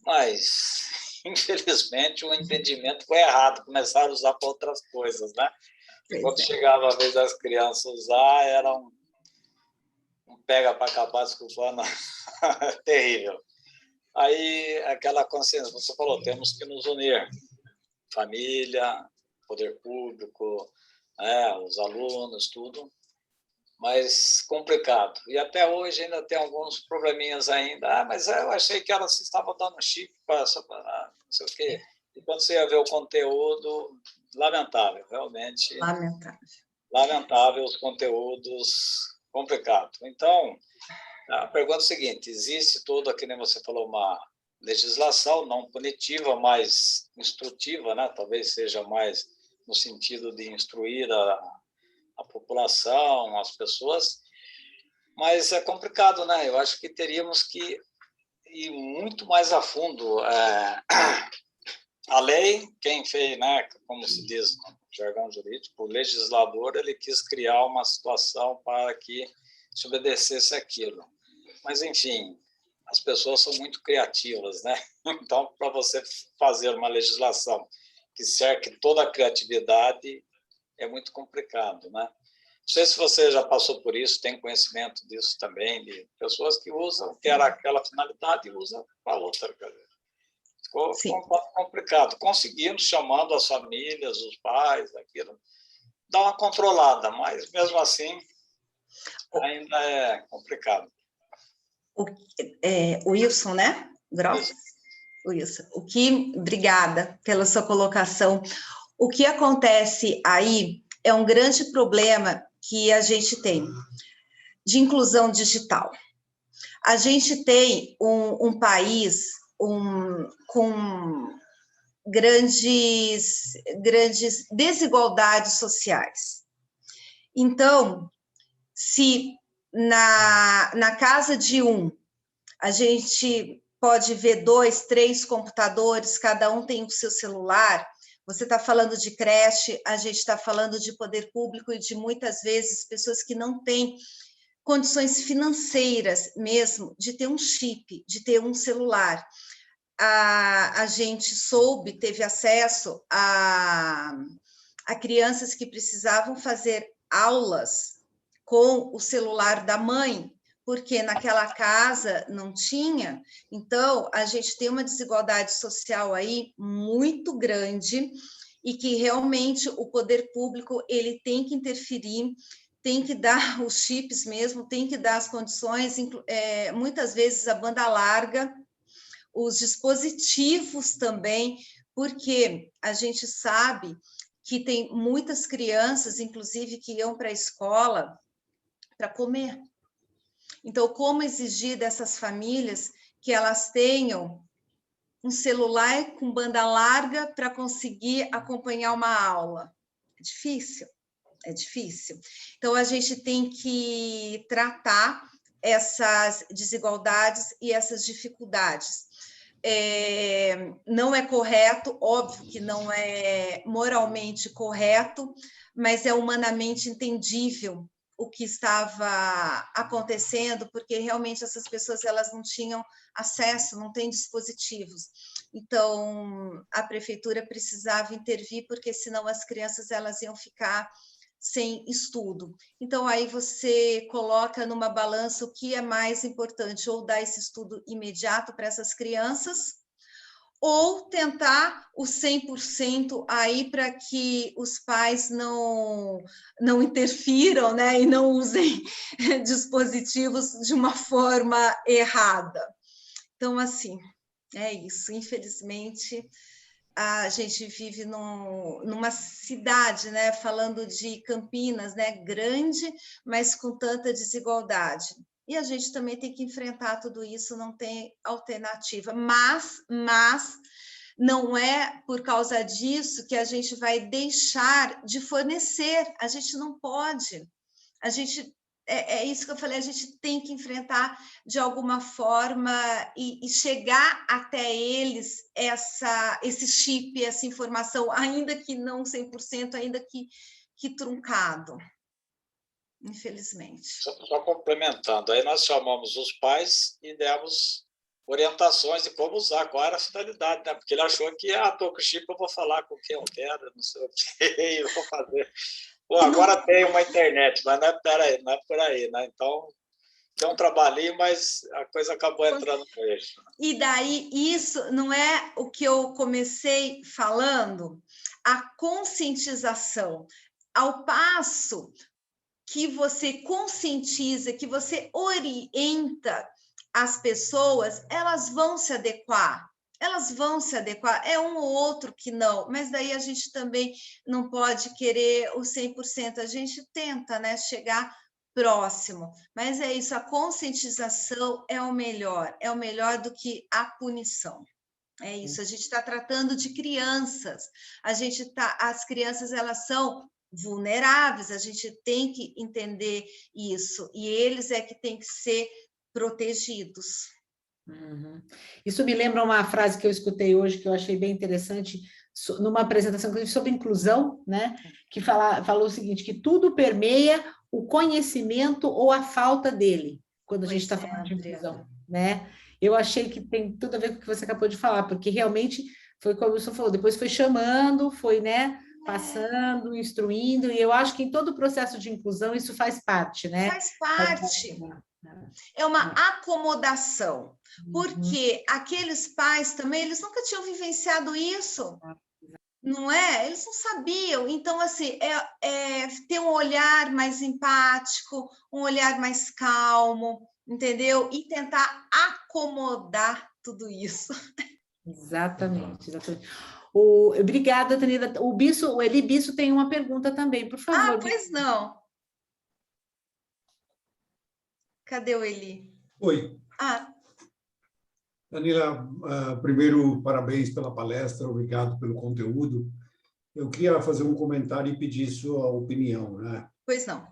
Mas, infelizmente, o entendimento foi errado, começaram a usar para outras coisas, né? E quando chegava a vez das crianças usar, era um pega para acabar, desculpando, terrível. Aí, aquela consciência, você falou, temos que nos unir, família, poder público, os alunos, tudo, mas complicado. E até hoje ainda tem alguns probleminhas ainda. Mas eu achei que elas estavam dando chip para não sei o quê. E quando você ia ver o conteúdo, lamentável, realmente. Lamentável os conteúdos, complicado. Então, a pergunta é a seguinte: existe toda, que nem você falou, uma legislação não punitiva, mas instrutiva, né? Talvez seja mais no sentido de instruir a população, as pessoas, mas é complicado, né? Eu acho que teríamos que ir muito mais a fundo. A lei, quem fez, né? Como se diz no jargão jurídico, o legislador, ele quis criar uma situação para que se obedecesse aquilo. Mas, enfim, as pessoas são muito criativas, né? Então, para você fazer uma legislação que cerque toda a criatividade, é muito complicado, né? Não sei se você já passou por isso, tem conhecimento disso também, de pessoas que usam, que era aquela finalidade, e usam para outra. Ficou um pouco complicado. Conseguimos, chamando as famílias, os pais, aquilo, dar uma controlada, mas mesmo assim ainda é complicado. O Wilson, né? Gross? Wilson. Obrigada pela sua colocação. O que acontece aí é um grande problema que a gente tem de inclusão digital. A gente tem um país com grandes desigualdades sociais. Então, se na casa de um, a gente pode ver 2, 3 computadores, cada um tem o seu celular, você está falando de creche, a gente está falando de poder público e de, muitas vezes, pessoas que não têm condições financeiras mesmo de ter um chip, de ter um celular. A gente teve acesso a crianças que precisavam fazer aulas com o celular da mãe, porque naquela casa não tinha. Então, a gente tem uma desigualdade social aí muito grande e que realmente o poder público ele tem que interferir, tem que dar os chips mesmo, tem que dar as condições, muitas vezes a banda larga, os dispositivos também, porque a gente sabe que tem muitas crianças, inclusive, que iam para a escola para comer. Então, como exigir dessas famílias que elas tenham um celular com banda larga para conseguir acompanhar uma aula? É difícil, é difícil. Então, a gente tem que tratar essas desigualdades e essas dificuldades. Não é correto, óbvio que não é moralmente correto, mas é humanamente entendível o que estava acontecendo, porque realmente essas pessoas elas não tinham acesso, não têm dispositivos. Então, a prefeitura precisava intervir, porque senão as crianças elas iam ficar sem estudo. Então, aí você coloca numa balança o que é mais importante, ou dar esse estudo imediato para essas crianças, ou tentar o 100% aí para que os pais não interfiram, né, e não usem dispositivos de uma forma errada. Então, assim, é isso. Infelizmente, a gente vive numa cidade, né, falando de Campinas, né, grande, mas com tanta desigualdade. E a gente também tem que enfrentar tudo isso, não tem alternativa. Mas não é por causa disso que a gente vai deixar de fornecer. A gente não pode. A gente é isso que eu falei, a gente tem que enfrentar de alguma forma e chegar até eles esse chip, essa informação, ainda que não 100%, ainda que truncado. Infelizmente. Só complementando, aí nós chamamos os pais e demos orientações de como usar, qual era a finalidade, né? Porque ele achou que, estou com o chip, eu vou falar com quem eu quero, não sei o que, eu vou fazer. Pô, agora tem uma internet, mas não é por aí, né? Então, tem um trabalhinho, mas a coisa acabou entrando no eixo. E daí, isso não é o que eu comecei falando? A conscientização. Ao passo que você conscientiza, que você orienta as pessoas, elas vão se adequar. Elas vão se adequar. É um ou outro que não, mas daí a gente também não pode querer o 100%. A gente tenta, né, chegar próximo. Mas é isso, a conscientização é o melhor do que a punição. É isso, a gente está tratando de crianças. As crianças, elas são vulneráveis, a gente tem que entender isso, e eles é que têm que ser protegidos. Uhum. Isso me lembra uma frase que eu escutei hoje, que eu achei bem interessante, numa apresentação sobre inclusão, né? Que falou o seguinte, que tudo permeia o conhecimento ou a falta dele, quando a gente está falando de inclusão, né? Eu achei que tem tudo a ver com o que você acabou de falar, porque realmente foi como o Wilson falou, depois foi chamando, foi, né, passando, instruindo, e eu acho que em todo o processo de inclusão isso faz parte, né? Faz parte. É uma acomodação, porque aqueles pais também, eles nunca tinham vivenciado isso, não é? Eles não sabiam. Então, assim, ter um olhar mais empático, um olhar mais calmo, entendeu? E tentar acomodar tudo isso. Exatamente, exatamente. Obrigada, Tanida. O Eli Bisso tem uma pergunta também, por favor. Pois não. Cadê o Eli? Oi. Danila, primeiro, parabéns pela palestra, obrigado pelo conteúdo. eu queria fazer um comentário e pedir sua opinião, né? Pois não.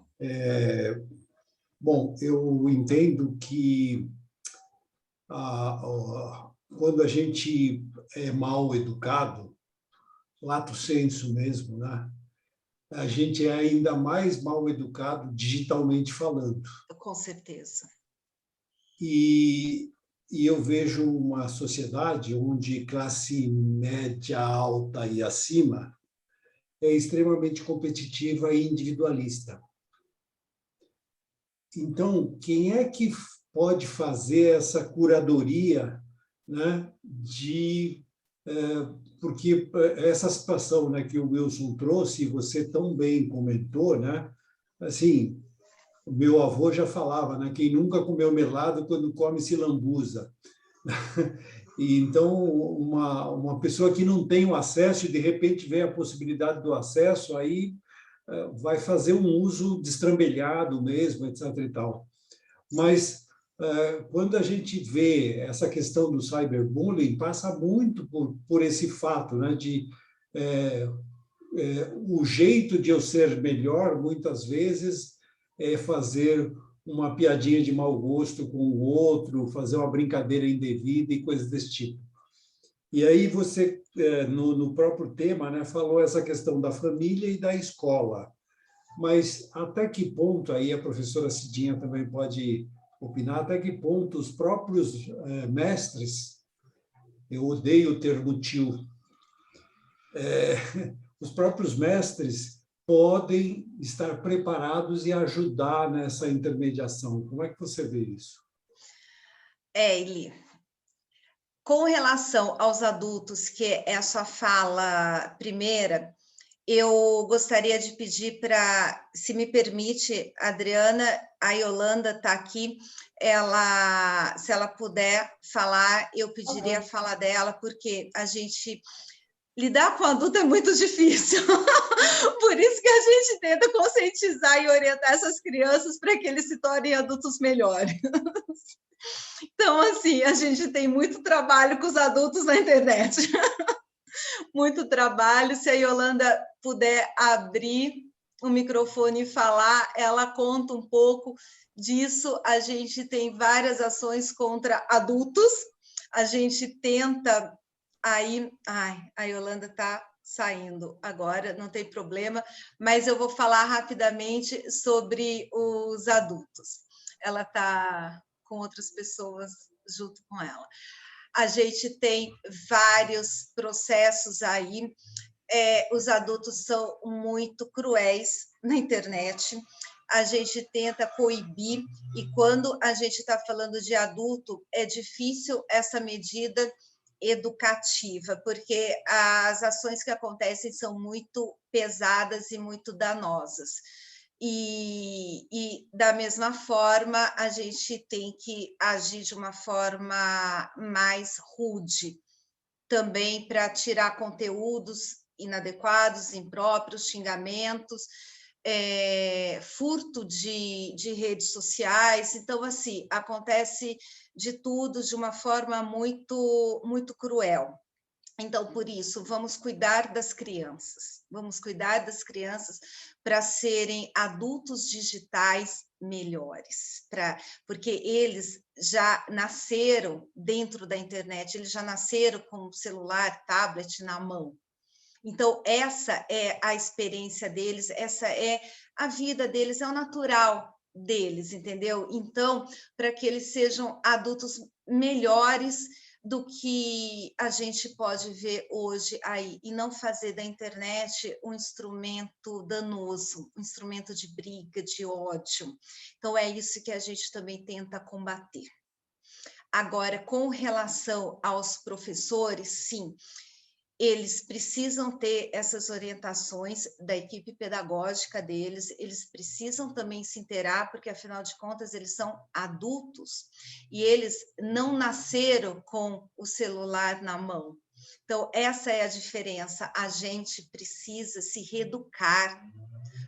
Bom, eu entendo que quando a gente é mal educado, lato sensu mesmo, né? A gente é ainda mais mal educado digitalmente falando. Com certeza. E eu vejo uma sociedade onde classe média, alta e acima é extremamente competitiva e individualista. Então, quem é que pode fazer essa curadoria, né, porque essa situação, né, que o Wilson trouxe, e você tão bem comentou, né, assim, o meu avô já falava, né, quem nunca comeu melado quando come se lambuza. E então, uma pessoa que não tem o acesso e, de repente, vê a possibilidade do acesso, aí vai fazer um uso destrambelhado mesmo, etc. e tal. Mas, quando a gente vê essa questão do cyberbullying, passa muito por esse fato, né, de o jeito de eu ser melhor, muitas vezes, é fazer uma piadinha de mau gosto com o outro, fazer uma brincadeira indevida e coisas desse tipo. E aí você, no próprio tema, né, falou essa questão da família e da escola. Mas até que ponto, aí a professora Cidinha também pode opinar, até que ponto os próprios mestres, eu odeio o termo tio, os próprios mestres podem estar preparados e ajudar nessa intermediação. Como é que você vê isso? Eli, com relação aos adultos, que é a sua fala primeira, eu gostaria de pedir para, se me permite, Adriana, a Yolanda está aqui, se ela puder falar, eu pediria a fala dela, porque a gente... Lidar com adulto é muito difícil, por isso que a gente tenta conscientizar e orientar essas crianças para que eles se tornem adultos melhores. Então, assim, a gente tem muito trabalho com os adultos na internet, muito trabalho. Se a Yolanda puder abrir o microfone e falar, ela conta um pouco disso. A gente tem várias ações contra adultos, a gente tenta... Aí, a Yolanda está saindo agora, não tem problema, mas eu vou falar rapidamente sobre os adultos. Ela está com outras pessoas junto com ela. A gente tem vários processos aí, os adultos são muito cruéis na internet, a gente tenta coibir, e quando a gente está falando de adulto, é difícil essa medida educativa, porque as ações que acontecem são muito pesadas e muito danosas. E da mesma forma, a gente tem que agir de uma forma mais rude, também para tirar conteúdos inadequados, impróprios, xingamentos, furto de redes sociais. Então, assim, acontece de tudo de uma forma muito, muito cruel. Então, por isso, vamos cuidar das crianças para serem adultos digitais melhores, porque eles já nasceram dentro da internet, eles já nasceram com o celular, tablet na mão. Então, essa é a experiência deles, essa é a vida deles, é o natural deles, entendeu? Então, para que eles sejam adultos melhores do que a gente pode ver hoje aí, e não fazer da internet um instrumento danoso, um instrumento de briga, de ódio. Então, é isso que a gente também tenta combater. Agora, com relação aos professores, sim, eles precisam ter essas orientações da equipe pedagógica deles, eles precisam também se inteirar, porque, afinal de contas, eles são adultos e eles não nasceram com o celular na mão. Então, essa é a diferença. A gente precisa se reeducar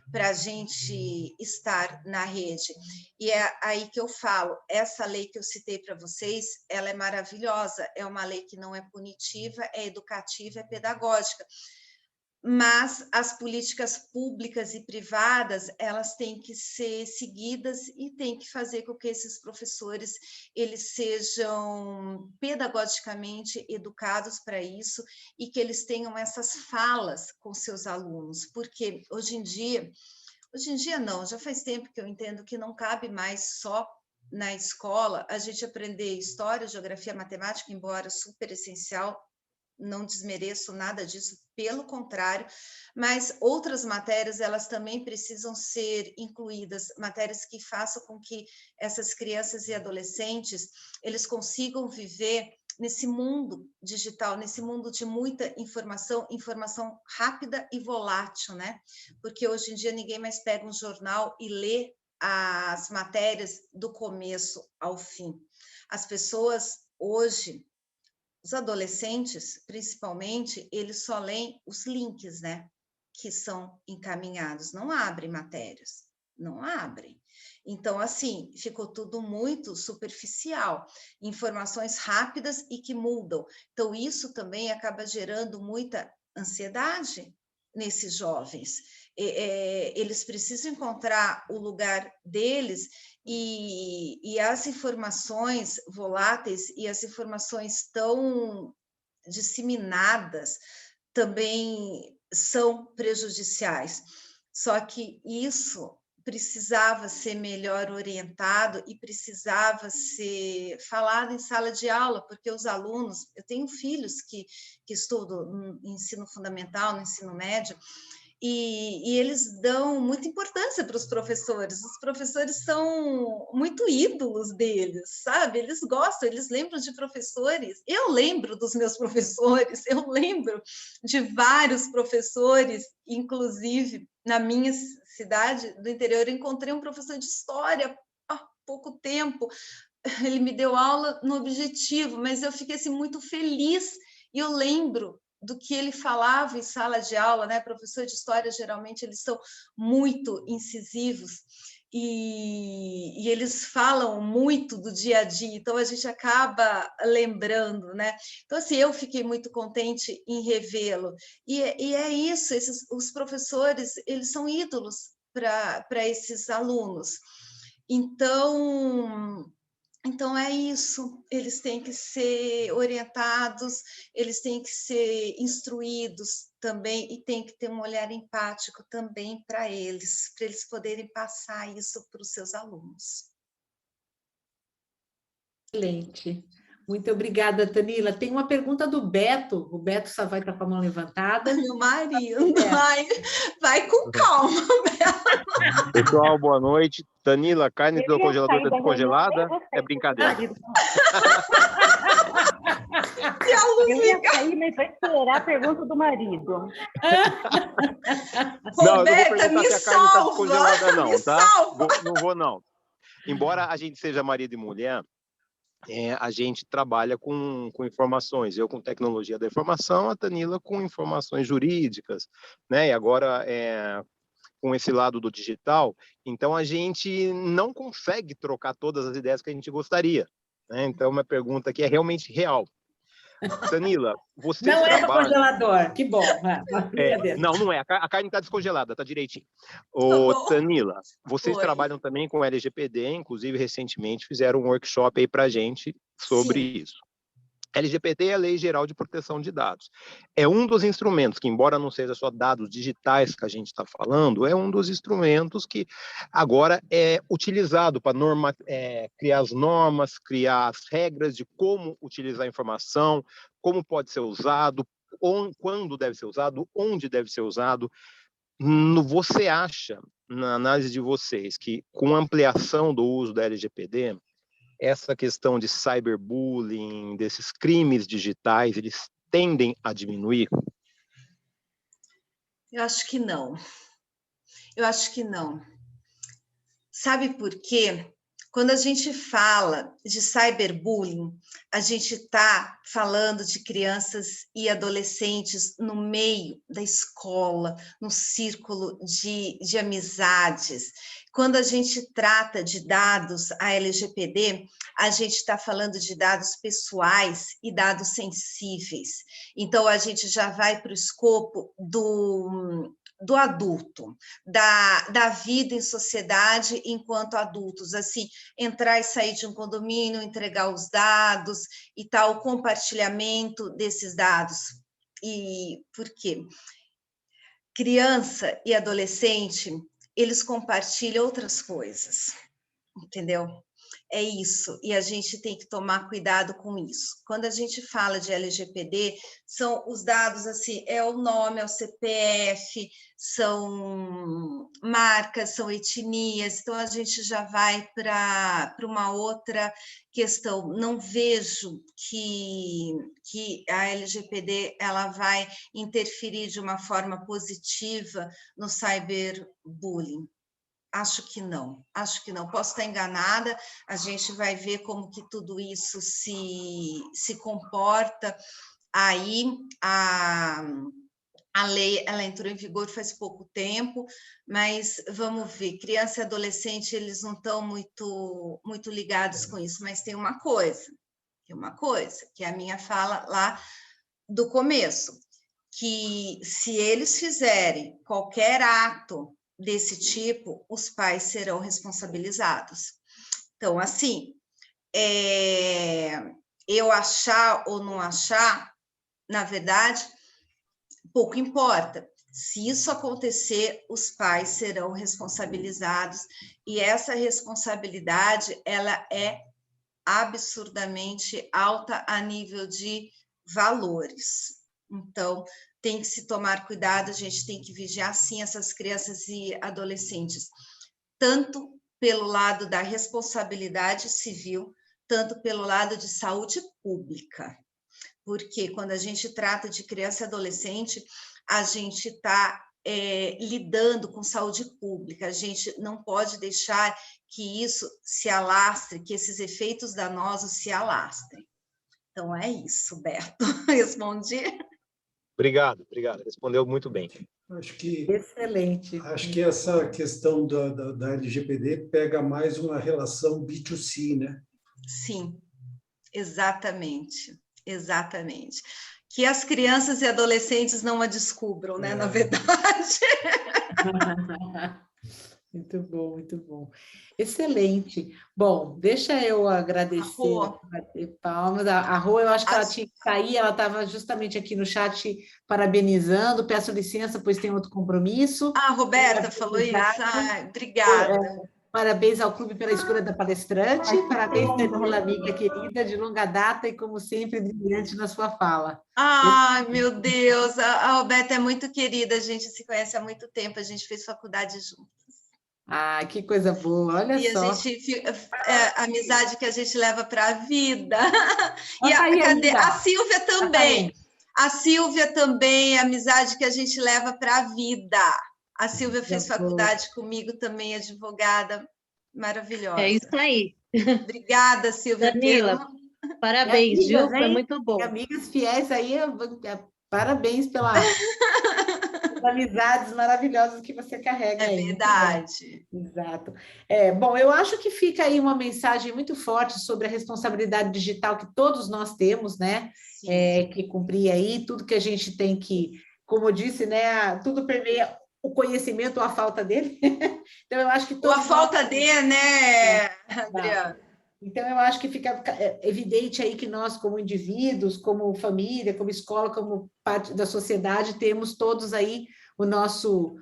para a gente estar na rede. E é aí que eu falo, essa lei que eu citei para vocês, ela é maravilhosa, é uma lei que não é punitiva, é educativa, é pedagógica. mas as políticas públicas e privadas, elas têm que ser seguidas e têm que fazer com que esses professores eles sejam pedagogicamente educados para isso e que eles tenham essas falas com seus alunos, porque hoje em dia não, já faz tempo que eu entendo que não cabe mais só na escola a gente aprender história, geografia, matemática, embora super essencial, não desmereço nada disso, pelo contrário, mas outras matérias, elas também precisam ser incluídas, matérias que façam com que essas crianças e adolescentes, eles consigam viver nesse mundo digital, nesse mundo de muita informação, informação rápida e volátil, né? Porque hoje em dia ninguém mais pega um jornal e lê as matérias do começo ao fim. As pessoas hoje, os adolescentes, principalmente, eles só leem os links, né? Que são encaminhados, não abrem matérias, não abrem. Então, assim, ficou tudo muito superficial, informações rápidas e que mudam. Então, isso também acaba gerando muita ansiedade nesses jovens. Eles precisam encontrar o lugar deles e as informações voláteis e as informações tão disseminadas também são prejudiciais. Só que isso precisava ser melhor orientado e precisava ser falado em sala de aula, porque os alunos, eu tenho filhos que estudam no ensino fundamental, no ensino médio, e eles dão muita importância para os professores são muito ídolos deles, sabe? Eles gostam, eles lembram de professores, eu lembro dos meus professores, eu lembro de vários professores, inclusive na minha cidade do interior, eu encontrei um professor de história há pouco tempo, ele me deu aula no Objetivo, mas eu fiquei assim, muito feliz, e eu lembro do que ele falava em sala de aula, né? Professor de história, geralmente, eles são muito incisivos e eles falam muito do dia a dia, então a gente acaba lembrando, né? Então, assim, eu fiquei muito contente em revê-lo. E é isso, os professores, eles são ídolos para esses alunos. Então, é isso, eles têm que ser orientados, eles têm que ser instruídos também e tem que ter um olhar empático também para eles poderem passar isso para os seus alunos. Excelente. Muito obrigada, Tanila. Tem uma pergunta do Beto. O Beto só vai estar com a mão levantada. Meu marido, vai com calma, Beto. Pessoal, boa noite. Tanila, carne do congelador está descongelada? É brincadeira. Eu ia sair, mas vai esperar a pergunta do marido. Não, eu não vou perguntar se a carne está descongelada, não, tá? Não vou, não. Embora a gente seja marido e mulher, a gente trabalha com informações. Eu com tecnologia da informação, a Tanila com informações jurídicas, né? E agora com esse lado do digital, então a gente não consegue trocar todas as ideias que a gente gostaria, né? Então, uma pergunta que é realmente real. Tanila, você não trabalha... é do congelador, que bom. Não é, a carne está descongelada, está direitinho. Tanila, vocês trabalham também com LGPD, inclusive recentemente fizeram um workshop aí para a gente sobre isso. LGPD é a Lei Geral de Proteção de Dados. É um dos instrumentos que, embora não seja só dados digitais que a gente está falando, é um dos instrumentos que agora é utilizado para criar as normas, criar as regras de como utilizar a informação, como pode ser usado, quando deve ser usado, onde deve ser usado. Você acha, na análise de vocês, que com a ampliação do uso da LGPD, essa questão de cyberbullying, desses crimes digitais, eles tendem a diminuir? Eu acho que não. Eu acho que não. Sabe por quê? Quando a gente fala de cyberbullying, a gente está falando de crianças e adolescentes no meio da escola, no círculo de amizades. Quando a gente trata de dados, a LGPD, a gente está falando de dados pessoais e dados sensíveis. Então, a gente já vai para o escopo do adulto, da vida em sociedade enquanto adultos, assim, entrar e sair de um condomínio, entregar os dados e tal, o compartilhamento desses dados. E por quê? Criança e adolescente, eles compartilham outras coisas, entendeu? É isso, e a gente tem que tomar cuidado com isso. Quando a gente fala de LGPD, são os dados, assim, é o nome, é o CPF, são marcas, são etnias, então a gente já vai para uma outra questão. Não vejo que a LGPD ela vai interferir de uma forma positiva no cyberbullying. Acho que não. Posso estar enganada, a gente vai ver como que tudo isso se comporta. Aí, a lei ela entrou em vigor faz pouco tempo, mas vamos ver, criança e adolescente, eles não estão muito ligados com isso, mas tem uma coisa, que é a minha fala lá do começo, que se eles fizerem qualquer ato desse tipo, os pais serão responsabilizados. Então, assim, eu achar ou não achar, na verdade, pouco importa. Se isso acontecer, os pais serão responsabilizados, e essa responsabilidade, ela é absurdamente alta a nível de valores. Então, tem que se tomar cuidado, a gente tem que vigiar, sim, essas crianças e adolescentes, tanto pelo lado da responsabilidade civil, tanto pelo lado de saúde pública. Porque quando a gente trata de criança e adolescente, a gente está lidando com saúde pública, a gente não pode deixar que isso se alastre, que esses efeitos danosos se alastrem. Então, é isso, Beto. Respondi? Obrigado. Respondeu muito bem. Excelente. Acho que essa questão da LGPD pega mais uma relação B2C, né? Sim, exatamente. Que as crianças e adolescentes não a descubram, né? Na verdade. Muito bom. Excelente. Bom, deixa eu agradecer, bater palmas. A Rô, eu acho que ela tinha que sair, ela estava justamente aqui no chat parabenizando. Peço licença, pois tem outro compromisso. A Roberta falou isso. Obrigada. Parabéns ao clube pela escolha da palestrante. Parabéns, Danila, amiga querida, de longa data e, como sempre, brilhante na sua fala. Ai, meu Deus, a Roberta é muito querida, a gente se conhece há muito tempo, a gente fez faculdade juntos. Ah, que coisa boa, olha só. A amizade que a gente leva para a vida. E a Silvia também. A Silvia também, a amizade que a gente leva para a vida. A Silvia fez faculdade comigo também, advogada, maravilhosa. É isso aí. Obrigada, Silvia. Danila, parabéns, amigas, viu? Foi muito bom. Amigas fiéis aí, parabéns pelas amizades maravilhosas que você carrega aí. É verdade. Exato. Bom, eu acho que fica aí uma mensagem muito forte sobre a responsabilidade digital que todos nós temos, né? Que cumprir aí, tudo que a gente tem que, como eu disse, né? Tudo permeia o conhecimento ou a falta dele. Então, eu acho que... Ou a falta dele, né, Adriana? Então, eu acho que fica evidente aí que nós, como indivíduos, como família, como escola, como parte da sociedade, temos todos aí o nosso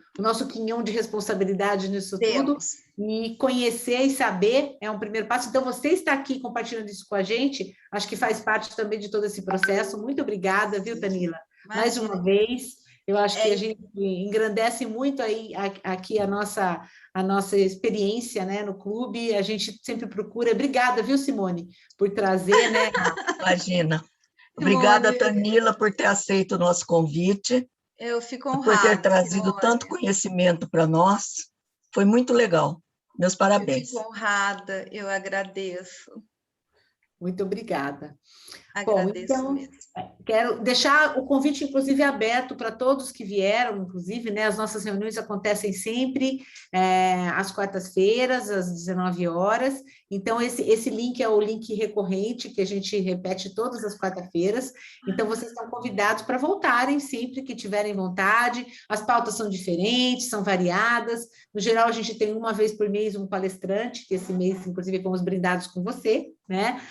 quinhão de responsabilidade nisso tudo. E conhecer e saber é um primeiro passo. Então, você está aqui compartilhando isso com a gente, acho que faz parte também de todo esse processo. Muito obrigada, viu, Danila? Mais uma vez. Eu acho que a gente engrandece muito aí aqui a nossa experiência, né, no clube. A gente sempre procura. Obrigada, viu, Simone, por trazer, né? Imagina. Obrigada, Danila, por ter aceito o nosso convite. Eu fico honrada. Por ter trazido tanto conhecimento para nós. Foi muito legal. Meus parabéns. Eu fico honrada, eu agradeço. Muito obrigada. Agradeço Bom, então, mesmo. quero deixar o convite, inclusive, aberto para todos que vieram, inclusive, né? As nossas reuniões acontecem sempre às quartas-feiras, às 19 horas. Então, esse link é o link recorrente, que a gente repete todas as quartas-feiras. Então, vocês estão convidados para voltarem sempre que tiverem vontade. As pautas são diferentes, são variadas. No geral, a gente tem uma vez por mês um palestrante, que esse mês, inclusive, fomos brindados com você, né?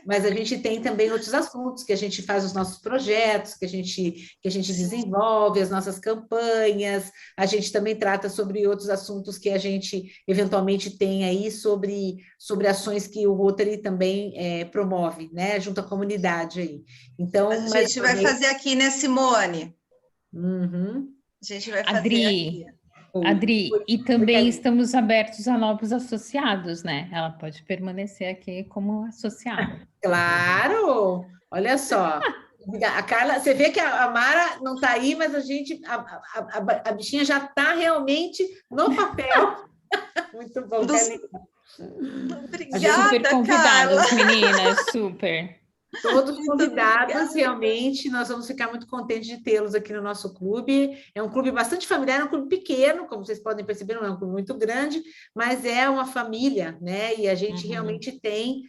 Mas a gente tem também outros assuntos, que a gente faz os nossos projetos, que a gente desenvolve, as nossas campanhas, a gente também trata sobre outros assuntos que a gente eventualmente tem aí sobre ações que o Rotary também promove, né, junto à comunidade aí. Então, a gente vai fazer aqui, né, Simone? Uhum. A gente vai fazer aqui. Adri, e também estamos abertos a novos associados, né? Ela pode permanecer aqui como associada. Claro! Olha só. A Carla, você vê que a Mara não está aí, mas a bichinha já está realmente no papel. Muito bom, Obrigada, super convidadas, meninas, super. Todos convidados, realmente, nós vamos ficar muito contentes de tê-los aqui no nosso clube. É um clube bastante familiar, é um clube pequeno, como vocês podem perceber, não é um clube muito grande, mas é uma família, né? E a gente realmente tem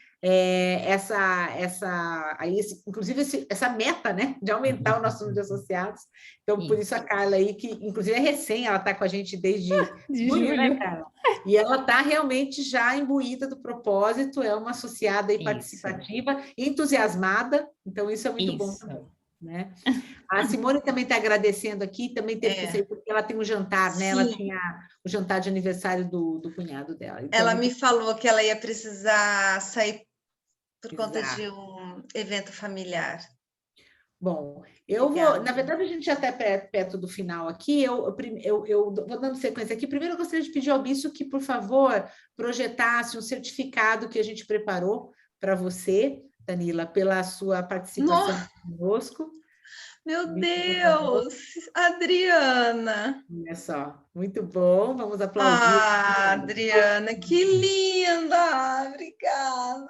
inclusive essa meta, né? De aumentar o nosso número de associados. Então, por isso a Carla aí, que inclusive é recém, ela está com a gente desde julho, né, Carla? E ela está realmente já imbuída do propósito, é uma associada aí participativa, entusiasmada, então isso é muito bom também, né? A Simone também está agradecendo aqui, também teve que sair porque ela tem um jantar, né? Ela tinha o jantar de aniversário do cunhado dela. Então, ela me falou que ela ia precisar sair por conta de um evento familiar. Bom, eu vou... Na verdade, a gente já está perto do final aqui, eu vou dando sequência aqui. Primeiro, eu gostaria de pedir ao Bispo que, por favor, projetasse um certificado que a gente preparou para você, Danila, pela sua participação conosco. Meu Deus! Adriana! Olha só, muito bom, vamos aplaudir. Ah, Adriana, que linda! Obrigada!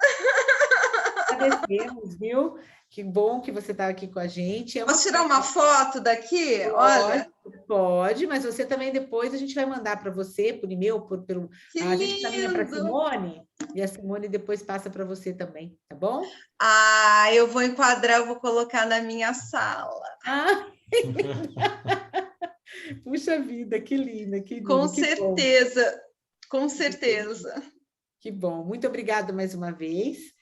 Agradecemos, viu? Que bom que você está aqui com a gente. Posso tirar uma foto daqui? Olha. Pode, mas você também depois a gente vai mandar para você, por e-mail, pelo... A gente caminha para a Simone, e a Simone depois passa para você também, tá bom? Ah, eu vou enquadrar, eu vou colocar na minha sala. Ah! Puxa vida, que linda, que linda. Com certeza, com certeza. Que bom, muito obrigada mais uma vez.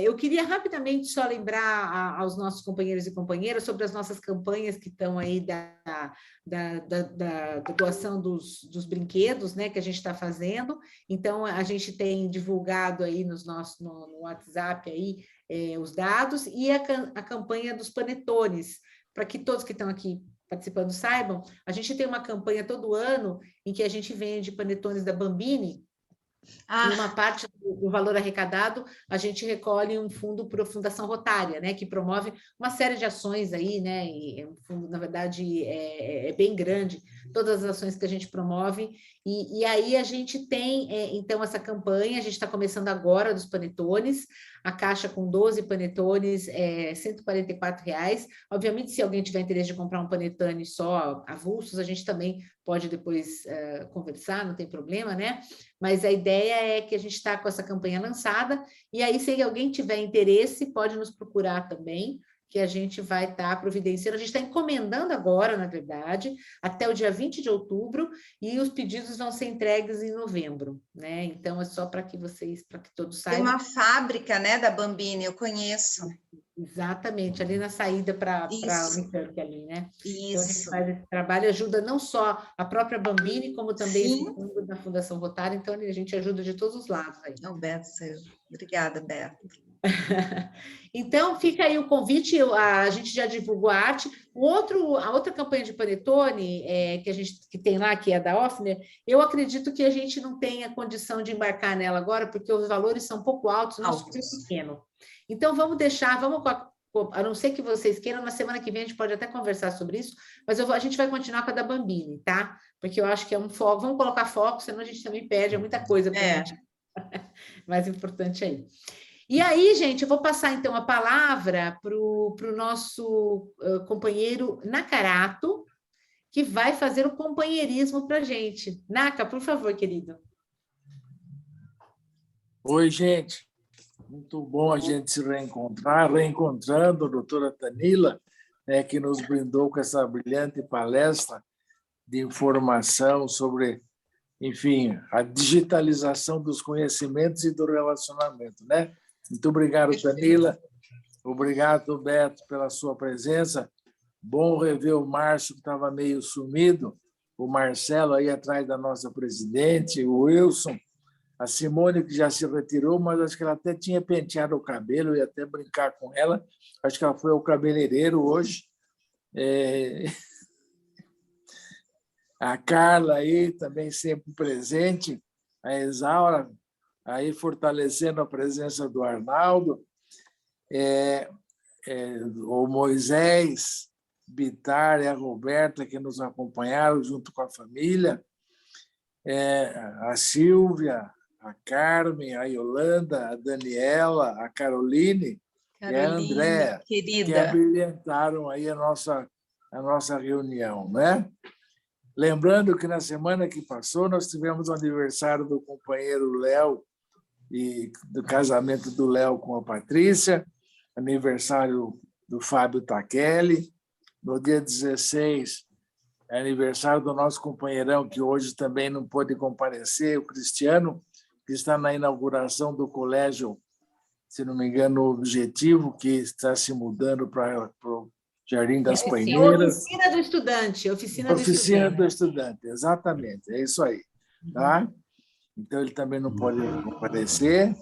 Eu queria rapidamente só lembrar aos nossos companheiros e companheiras sobre as nossas campanhas que estão aí da doação dos brinquedos, né, que a gente está fazendo. Então, a gente tem divulgado aí no WhatsApp aí, os dados, e a campanha dos panetones, para que todos que estão aqui participando saibam, a gente tem uma campanha todo ano em que a gente vende panetones da Bambini. E uma parte do valor arrecadado, a gente recolhe um fundo para a Fundação Rotária, né, que promove uma série de ações aí, né, e um fundo, na verdade, é bem grande, todas as ações que a gente promove, e aí a gente tem, então, essa campanha, a gente está começando agora dos panetones, a caixa com 12 panetones é R$ 144. Obviamente, se alguém tiver interesse de comprar um panetone só avulsos, a gente também pode depois conversar, não tem problema, né? Mas a ideia é que a gente está com essa campanha lançada, e aí, se alguém tiver interesse, pode nos procurar também, que a gente vai estar providenciando. A gente está encomendando agora, na verdade, até o dia 20 de outubro, e os pedidos vão ser entregues em novembro, né? Então, é só para que todos saibam. Tem uma fábrica, né, da Bambini, eu conheço. Exatamente, ali na saída para a Unicamp ali, né? Isso. Então, a gente faz esse trabalho, ajuda não só a própria Bambini, como também esse fundo da Fundação Rotária, então a gente ajuda de todos os lados aí. Beto, obrigada, Beto. Então, fica aí o convite, a gente já divulgou a arte. A outra campanha de panetone que tem lá, que é da Offner, eu acredito que a gente não tenha condição de embarcar nela agora, porque os valores são um pouco altos, nosso preço é pequeno. Então, vamos a não ser que vocês queiram, na semana que vem a gente pode até conversar sobre isso, mas a gente vai continuar com a da Bambini, tá? Porque eu acho que é um foco, vamos colocar foco, senão a gente também perde, é muita coisa para a gente. Mais importante aí. E aí, gente, eu vou passar então a palavra para o nosso companheiro Nakarato, que vai fazer o companheirismo para a gente. Naka, por favor, querido. Oi, gente. Muito bom a gente se reencontrar, reencontrando a doutora Tanila, que nos brindou com essa brilhante palestra de informação sobre, enfim, a digitalização dos conhecimentos e do relacionamento, né? Muito obrigado, Tanila. Obrigado, Beto, pela sua presença. Bom rever o Márcio, que estava meio sumido, o Marcelo aí atrás da nossa presidente, o Wilson, a Simone, que já se retirou, mas acho que ela até tinha penteado o cabelo, eu ia até brincar com ela. Acho que ela foi ao cabeleireiro hoje. A Carla aí também sempre presente, a Isaura aí fortalecendo a presença do Arnaldo, o Moisés, Bitar e a Roberta, que nos acompanharam junto com a família, a Silvia, a Carmen, a Yolanda, a Daniela, a Caroline e a Andréa, que abrilhantaram aí a nossa reunião, né? Lembrando que na semana que passou nós tivemos o aniversário do companheiro Léo e do casamento do Léo com a Patrícia, aniversário do Fábio Taquelli. No dia 16, é aniversário do nosso companheirão, que hoje também não pôde comparecer, o Cristiano, que está na inauguração do colégio, se não me engano, o Objetivo, que está se mudando para o Jardim das Paineiras. Oficina do Estudante. Oficina do Estudante, exatamente, é isso aí. Tá? Então, ele também não pode comparecer.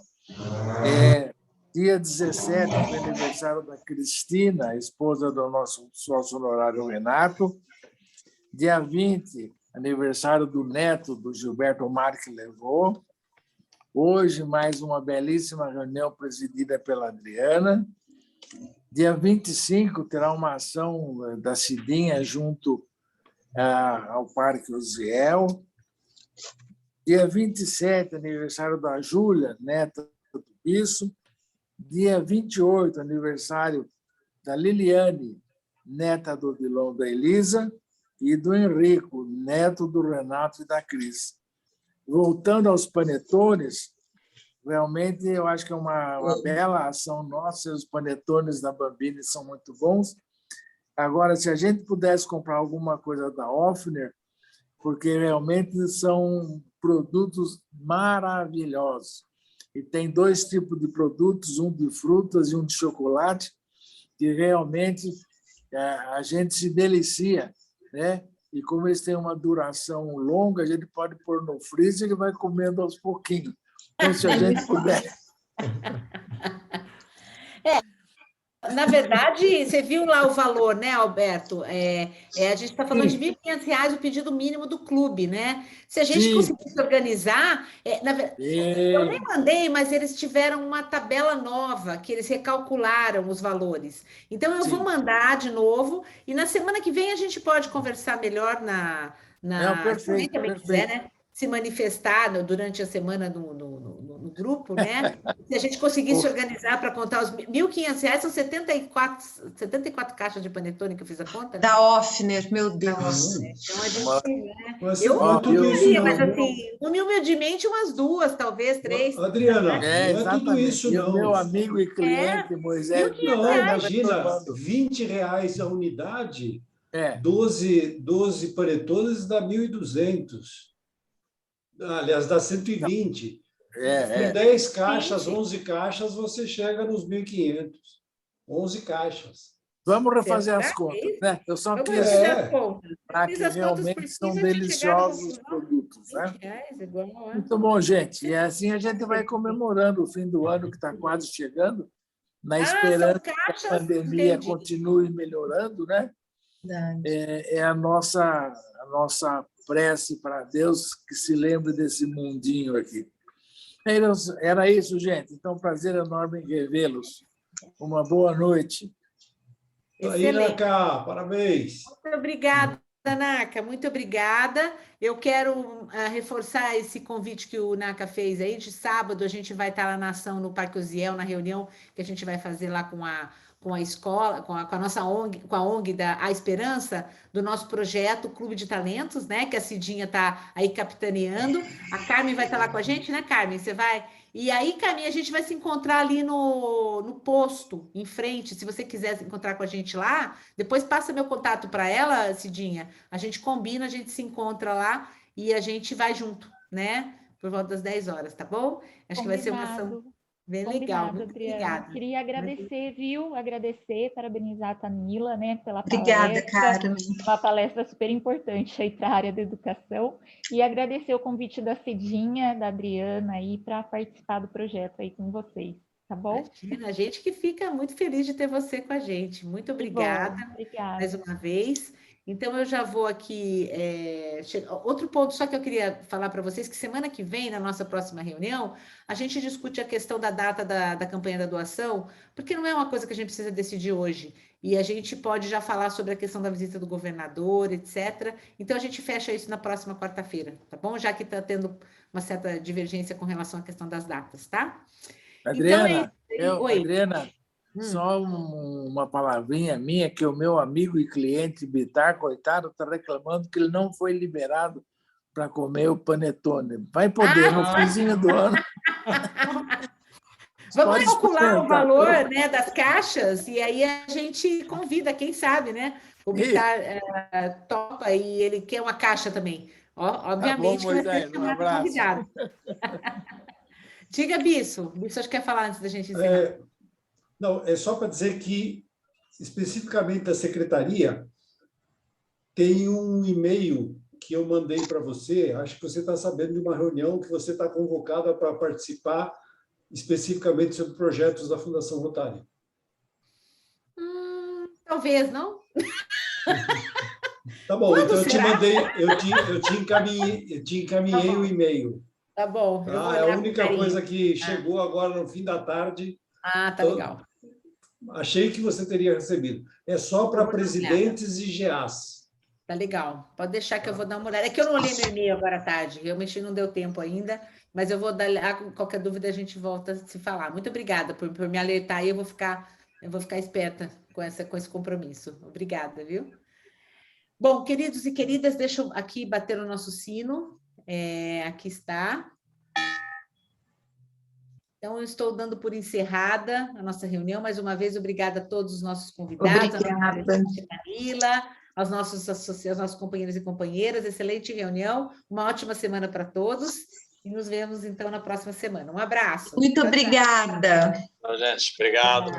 Dia 17, foi aniversário da Cristina, a esposa do nosso sócio honorário Renato. Dia 20, aniversário do neto do Gilberto Marque levou. Hoje, mais uma belíssima reunião presidida pela Adriana. Dia 25, terá uma ação da Cidinha junto ao Parque Uziel. Dia 27, aniversário da Júlia, neta do Bisso. Dia 28, aniversário da Liliane, neta do Odilon da Elisa, e do Henrico, neto do Renato e da Cris. Voltando aos panetones, realmente eu acho que é uma bela ação nossa, os panetones da Bambini são muito bons. Agora, se a gente pudesse comprar alguma coisa da Offner, porque realmente são produtos maravilhosos. E tem 2 tipos de produtos, um de frutas e um de chocolate, que realmente a gente se delicia, né? E como eles têm uma duração longa, a gente pode pôr no freezer e vai comendo aos pouquinhos. Então, se a gente puder... Na verdade, você viu lá o valor, né, Alberto? A gente está falando de R$ 1.500 o pedido mínimo do clube, né? Se a gente conseguir se organizar... eu nem mandei, mas eles tiveram uma tabela nova, que eles recalcularam os valores. Então, eu vou mandar de novo, e na semana que vem a gente pode conversar melhor perfeito, também quiser, né? Se manifestar durante a semana no grupo, né? Se a gente conseguir se organizar para contar os R$ 1.500, são 74 caixas de panetone que eu fiz a conta. Né? Da Offner, meu Deus. Então, a gente... Né? Eu mas assim, humildemente, umas 2, talvez 3. Adriana, não é tudo isso, não. O meu amigo e cliente, Moisés... Não, imagina, R$20 a unidade, 12 panetones dá 1.200. Aliás, dá 120. Com 10 caixas, 11 caixas, você chega nos 1.500. 11 caixas. Vamos refazer as contas, né? Eu só quis para que realmente são deliciosos os produtos, né? Muito bom, gente. E assim a gente vai comemorando o fim do ano que está quase chegando, na esperança que a pandemia continue melhorando, né? É a nossa prece para Deus que se lembre desse mundinho aqui. Era isso, gente. Então, prazer enorme em revê-los. Uma boa noite. Aí, Naka, parabéns. Muito obrigada, Naka, muito obrigada. Eu quero reforçar esse convite que o Naka fez aí. De sábado a gente vai estar lá na ação no Parque Osiel, na reunião que a gente vai fazer lá com a escola, com a nossa ONG, com a ONG da A Esperança, do nosso projeto Clube de Talentos, né? Que a Cidinha está aí capitaneando. A Carmen vai estar lá com a gente, né, Carmen? Você vai... E aí, Carmen, a gente vai se encontrar ali no posto, em frente. Se você quiser se encontrar com a gente lá, depois passa meu contato para ela, Cidinha. A gente combina, a gente se encontra lá e a gente vai junto, né? Por volta das 10 horas, tá bom? Acho que vai ser uma ação bem legal. Muito Adriana. obrigada. Queria agradecer, viu? Parabenizar a Tanila, né, pela Obrigada, palestra. Carmen. Uma palestra super importante aí para a área da educação. E agradecer o convite da Cidinha, da Adriana, aí, para participar do projeto aí com vocês, tá bom? Imagina, a gente que fica muito feliz de ter você com a gente. Muito obrigada, obrigada. Mais uma vez. Então, eu já vou aqui... Outro ponto só que eu queria falar para vocês, que semana que vem, na nossa próxima reunião, a gente discute a questão da data da campanha da doação, porque não é uma coisa que a gente precisa decidir hoje. E a gente pode já falar sobre a questão da visita do governador, etc. Então, a gente fecha isso na próxima quarta-feira, tá bom? Já que está tendo uma certa divergência com relação à questão das datas, tá? Adriana, então, Adriana, só uma palavrinha minha, que o meu amigo e cliente Bitar, coitado, está reclamando que ele não foi liberado para comer o panetone. Vai poder no finzinho do ano. Vamos calcular o valor, né, das caixas e aí a gente convida, quem sabe, né? O Bitar topa e ele quer uma caixa também. Obviamente tá bom, que vai ser chamado convidado. Diga, Bisso. Bisso, acho que quer falar antes da gente encerrar. Não, é só para dizer que, especificamente da secretaria, tem um e-mail que eu mandei para você, acho que você está sabendo de uma reunião que você está convocada para participar especificamente sobre projetos da Fundação Rotária. Talvez, não? Tá bom, então eu te mandei, eu te encaminhei o e-mail. Tá bom. É a única coisa que chegou agora no fim da tarde. Tá legal. Achei que você teria recebido. É só para presidentes e GAs. Tá legal. Pode deixar que eu vou dar uma olhada. É que eu não olhei meu e-mail agora à tarde. Realmente não deu tempo ainda, mas eu vou dar. Qualquer dúvida a gente volta a se falar. Muito obrigada por me alertar e eu vou ficar esperta com esse compromisso. Obrigada, viu? Bom, queridos e queridas, deixa eu aqui bater o nosso sino. Aqui está. Então, eu estou dando por encerrada a nossa reunião. Mais uma vez, obrigada a todos os nossos convidados. Obrigada. Camila, aos nossos companheiros e companheiras. Excelente reunião. Uma ótima semana para todos. E nos vemos, então, na próxima semana. Um abraço. Muito obrigada. Tchau, gente. Obrigado.